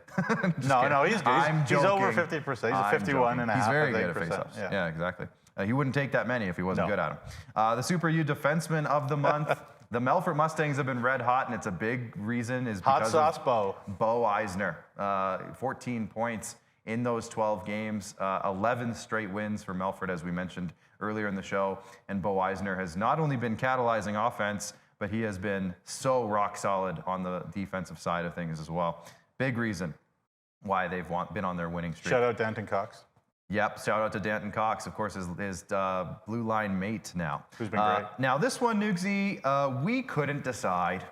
Speaker 2: No, he's good. He's over 50%. He's a 51 and a half.
Speaker 1: He's very good at
Speaker 2: percent.
Speaker 1: faceoffs. Yeah, exactly. He wouldn't take that many if he wasn't good at them. The Super U Defenseman of the Month. The Melfort Mustangs have been red hot, and it's a big reason is because
Speaker 2: Hot sauce
Speaker 1: Bo Eisner. 14 points in those 12 games. 11 straight wins for Melfort, as we mentioned earlier in the show. And Bo Eisner has not only been catalyzing offense, but he has been so rock solid on the defensive side of things as well. Big reason why they've been on their winning streak.
Speaker 2: Shout out Danton Cox.
Speaker 1: Yep, shout out to Danton Cox, of course, his blue line mate now.
Speaker 2: Who's been great.
Speaker 1: Now, this one, Nugsy, we couldn't decide.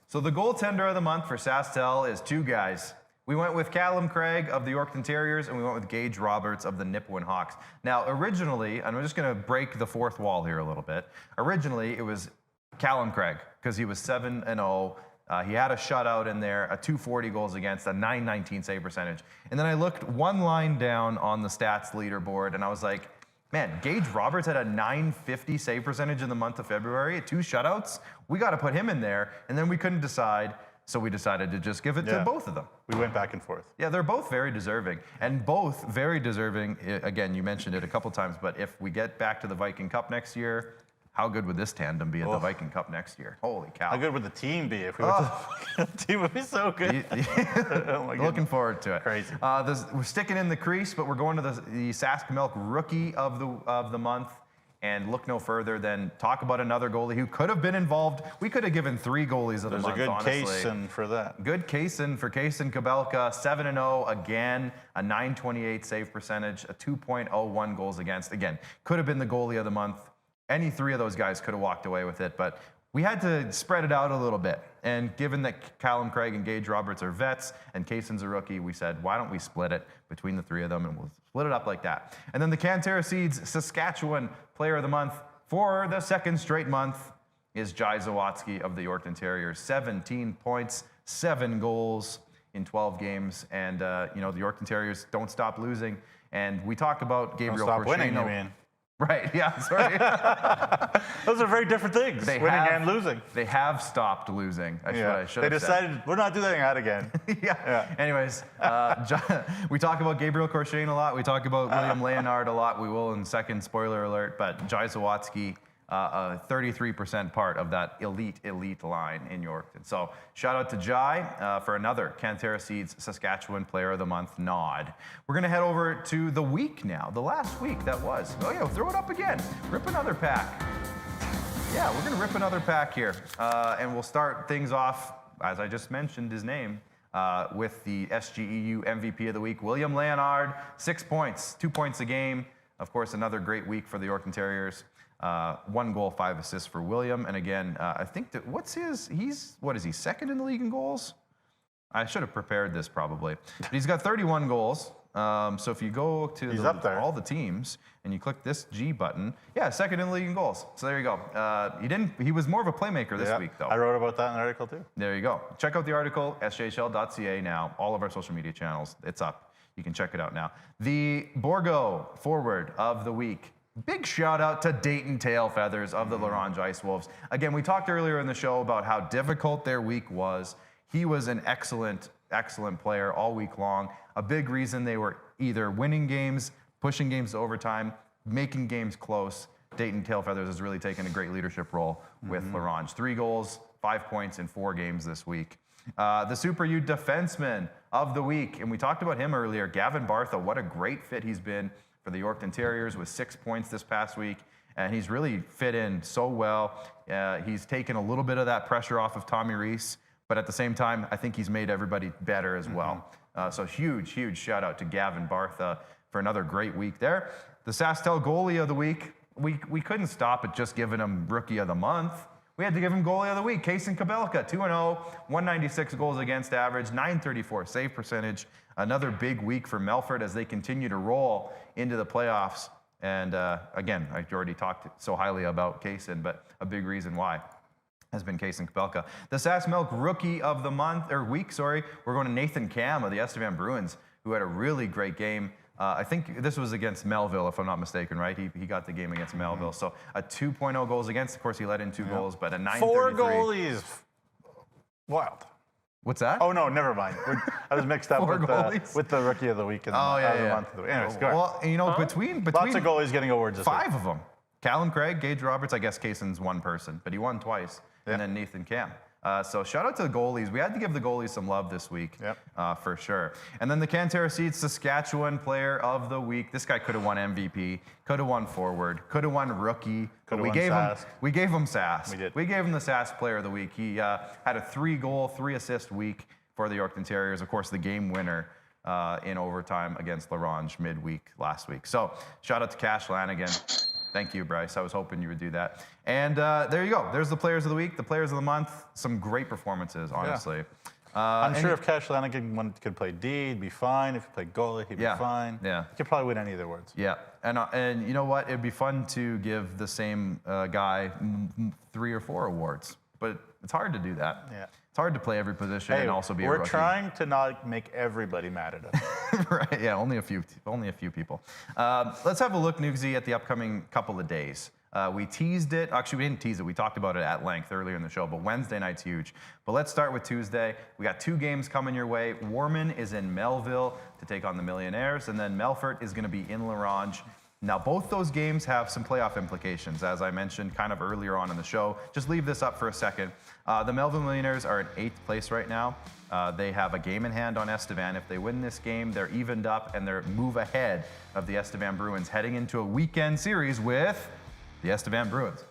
Speaker 1: So the goaltender of the month for SaskTel is two guys. We went with Callum Craig of the Yorkton Terriers, and we went with Gage Roberts of the Nipawin Hawks. Now, originally, and I'm just going to break the fourth wall here a little bit. Originally, it was Callum Craig, because he was 7-0. He had a shutout in there, a 240 goals against, a 919 save percentage. And then I looked one line down on the stats leaderboard, and I was like, man, Gage Roberts had a 950 save percentage in the month of February, 2 shutouts. We got to put him in there. And then we couldn't decide, so we decided to just give it to both of them.
Speaker 2: We went back and forth.
Speaker 1: Yeah, they're both very deserving. And both very deserving. Again, you mentioned it a couple times, but if we get back to the Viking Cup next year, how good would this tandem be at the Viking Cup next year? Holy cow.
Speaker 2: How good would the team be if we went to the team? Would be so good.
Speaker 1: Looking forward to it.
Speaker 2: Crazy.
Speaker 1: We're sticking in the crease, but we're going to the Sask Milk Rookie of the Month. And look no further than talk about another goalie who could have been involved. We could have given 3 goalies of the month,
Speaker 2: There's a good
Speaker 1: honestly.
Speaker 2: case in for that.
Speaker 1: Good case in for Kaysen Kabelka, 7-0 again, a 928 save percentage, a 2.01 goals against. Again, could have been the goalie of the month. Any 3 of those guys could have walked away with it, but we had to spread it out a little bit. And given that Callum Craig and Gage Roberts are vets and Kaysen's a rookie, we said, why don't we split it between the 3 of them, and we'll split it up like that. And then the Cantera Seeds Saskatchewan Player of the Month for the 2nd straight month is Jai Zawatsky of the Yorkton Terriers. 17 points, 7 goals in 12 games. And, the Yorkton Terriers don't stop losing. And we talked about Gabriel
Speaker 2: Don't stop
Speaker 1: Porchino.
Speaker 2: winning, you mean?
Speaker 1: Right, yeah, sorry.
Speaker 2: Those are very different things, winning and losing.
Speaker 1: They have stopped losing. That's what I should have said.
Speaker 2: They decided, we're not doing that again.
Speaker 1: Anyways, we talk about Gabriel Corshane a lot. We talk about William Leonard a lot. We will in second, spoiler alert. But Jai Zawatsky, a 33% part of that elite line in Yorkton. So shout out to Jai for another Cantera Seeds Saskatchewan Player of the Month nod. We're going to head over to the week now, the last week that was. Oh yeah, throw it up again. Rip another pack. Yeah, we're going to rip another pack here. And we'll start things off, as I just mentioned his name, with the SGEU MVP of the week, William Leonard, 6 points, 2 points a game. Of course, another great week for the Yorkton Terriers. 1 goal, 5 assists for William. And again, I think that what is he, second in the league in goals? I should have prepared this probably. But he's got 31 goals. So if you go to all the teams and you click this G button, second in the league in goals. So there you go. He was more of a playmaker this week though.
Speaker 2: I wrote about that in an article too.
Speaker 1: There you go. Check out the article, sjhl.ca now. All of our social media channels, it's up. You can check it out now. The Borgo forward of the week. Big shout out to Dayton Tailfeathers of the L'Orange Ice Wolves. Again, we talked earlier in the show about how difficult their week was. He was an excellent player all week long. A big reason they were either winning games, pushing games to overtime, making games close. Dayton Tailfeathers has really taken a great leadership role with L'Orange. 3 goals, 5 points in 4 games this week. The Super U defenseman of the week, and we talked about him earlier, Gavin Bartha. What a great fit he's been for the Yorkton Terriers with 6 points this past week. And he's really fit in so well. He's taken a little bit of that pressure off of Tommy Reese, but at the same time, I think he's made everybody better as well. So huge shout out to Gavin Bartha for another great week there. The SaskTel goalie of the week, we couldn't stop at just giving him rookie of the month. We had to give him goalie of the week, Kaysen Kabelka, 2-0, 196 goals against average, 934 save percentage. Another big week for Melfort as they continue to roll into the playoffs. And again, I already talked so highly about Kaysen, but a big reason why has been Kaysen Kabelka. The Sask Milk Rookie of the week, we're going to Nathan Cam of the Estevan Bruins, who had a really great game. I think this was against Melville, if I'm not mistaken, right? He got the game against Melville. So a 2.0 goals against. Of course, he let in 2 goals, but a 933.
Speaker 2: 4 goalies. Wild.
Speaker 1: What's that?
Speaker 2: Oh, no, never mind. I was mixed up with the Rookie of the Week. And the month of the week. Anyways, go ahead.
Speaker 1: Well, you know, between
Speaker 2: lots of goalies getting awards this week.
Speaker 1: 5 of them. Callum Craig, Gage Roberts, I guess Kayson's one person, but he won twice.
Speaker 2: Yeah.
Speaker 1: And then Nathan Cam. So shout out to the goalies. We had to give the goalies some love this week, for sure. And then the Cantera Seeds Saskatchewan Player of the Week. This guy could have won MVP, could have won forward, could have won rookie. But we gave him Sask.
Speaker 2: We did.
Speaker 1: We gave him the Sask Player of the Week. He had a 3-goal, 3-assist week for the Yorkton Terriers. Of course, the game winner in overtime against LaRange midweek last week. So shout out to Cash Lanigan. Thank you, Bryce. I was hoping you would do that. And there you go. There's the Players of the Week, the Players of the Month. Some great performances, honestly.
Speaker 2: I'm sure if Cash Lanigan could play D, he'd be fine. If he played goalie, he'd be fine.
Speaker 1: Yeah.
Speaker 2: He could probably win any of the awards.
Speaker 1: Yeah. And you know what? It'd be fun to give the same guy 3 or 4 awards. But it's hard to do that.
Speaker 2: Yeah.
Speaker 1: It's hard to play every position and also be a rookie.
Speaker 2: We're trying to not make everybody mad at us.
Speaker 1: Right, yeah, only a few people. Let's have a look, Nugsy, at the upcoming couple of days. We teased it. Actually, we didn't tease it. We talked about it at length earlier in the show, but Wednesday night's huge. But let's start with Tuesday. We got 2 games coming your way. Warman is in Melville to take on the Millionaires, and then Melfort is going to be in LaRange. Now, both those games have some playoff implications, as I mentioned kind of earlier on in the show. Just leave this up for a second. The Melville Millionaires are in 8th place right now. They have a game in hand on Estevan. If they win this game, they're evened up and they're move ahead of the Estevan Bruins, heading into a weekend series with the Estevan Bruins.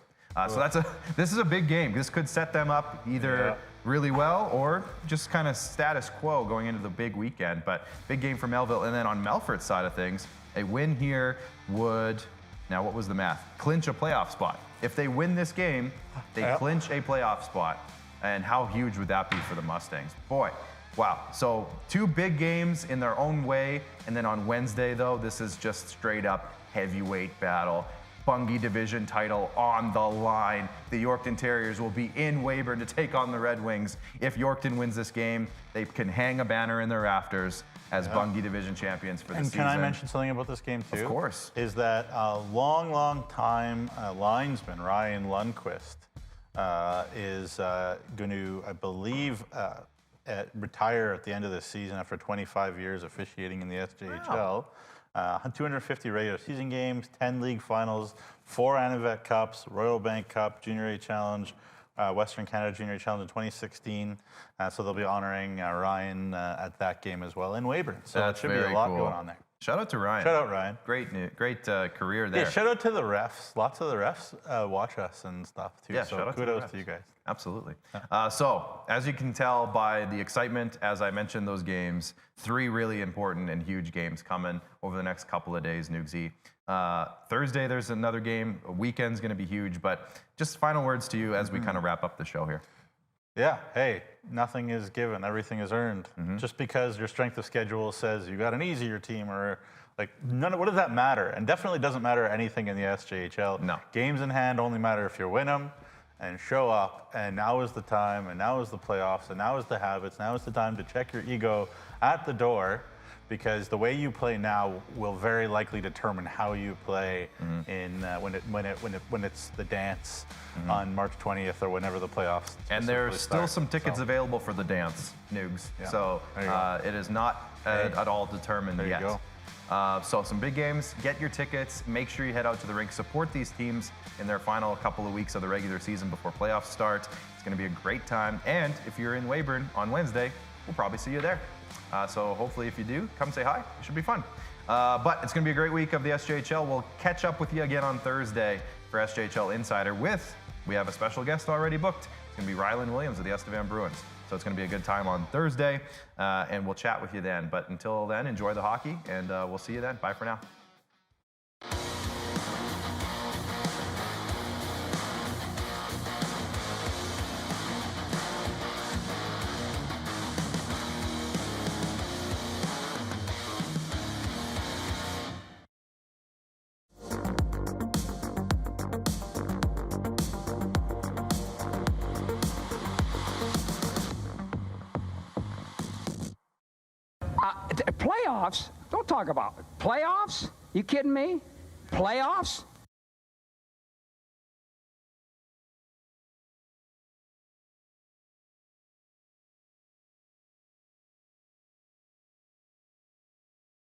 Speaker 1: So this is a big game. This could set them up either really well or just kind of status quo going into the big weekend. But big game for Melville. And then on Melfort's side of things, a win here would, now what was the math? Clinch a playoff spot. If they win this game, they clinch a playoff spot. And how huge would that be for the Mustangs? Boy, wow. So 2 big games in their own way. And then on Wednesday, though, this is just straight up heavyweight battle. Bungie Division title on the line. The Yorkton Terriers will be in Weyburn to take on the Red Wings. If Yorkton wins this game, they can hang a banner in the rafters as Bungie Division champions for the season.
Speaker 2: And can I mention something about this game, too?
Speaker 1: Of course.
Speaker 2: Is that a long time linesman, Ryan Lundqvist, is going to, I believe, retire at the end of the season after 25 years officiating in the SJHL.
Speaker 1: Wow.
Speaker 2: 250 regular season games, 10 league finals, 4 Anavet Cups, Royal Bank Cup, Junior A Challenge, Western Canada Junior A Challenge in 2016. So they'll be honoring Ryan at that game as well in Weyburn. So
Speaker 1: That's
Speaker 2: it should be a lot going on there.
Speaker 1: Shout out to Ryan.
Speaker 2: Shout out Ryan.
Speaker 1: Great career there.
Speaker 2: Yeah, shout out to the refs. Lots of the refs watch us and stuff too.
Speaker 1: Yeah,
Speaker 2: so
Speaker 1: shout out
Speaker 2: kudos to you guys.
Speaker 1: Absolutely. So, as you can tell by the excitement, as I mentioned those games, 3 really important and huge games coming over the next couple of days, Nugsy. Thursday, there's another game. Weekend's going to be huge, but just final words to you as we kind of wrap up the show here.
Speaker 2: Yeah, hey, nothing is given, everything is earned. Just because your strength of schedule says you got an easier team or like what does that matter? And definitely doesn't matter anything in the SJHL.
Speaker 1: No.
Speaker 2: Games in hand only matter if you win them and show up, and now is the time, and now is the playoffs, and now is the habits, now is the time to check your ego at the door, because the way you play now will very likely determine how you play in when it's the dance on March 20th or whenever the playoffs.
Speaker 1: And there's still some tickets available for the dance, Nugs.
Speaker 2: Yeah.
Speaker 1: So it is not at all determined yet.
Speaker 2: There you go.
Speaker 1: So some big games, get your tickets, make sure you head out to the rink, support these teams in their final couple of weeks of the regular season before playoffs start. It's going to be a great time. And if you're in Weyburn on Wednesday, we'll probably see you there. So hopefully if you do, come say hi. It should be fun. But it's going to be a great week of the SJHL. We'll catch up with you again on Thursday for SJHL Insider we have a special guest already booked. It's going to be Rylan Williams of the Estevan Bruins. So it's going to be a good time on Thursday, and we'll chat with you then. But until then, enjoy the hockey, and we'll see you then. Bye for now.
Speaker 13: Playoffs? Don't talk about it. Playoffs? You kidding me? Playoffs?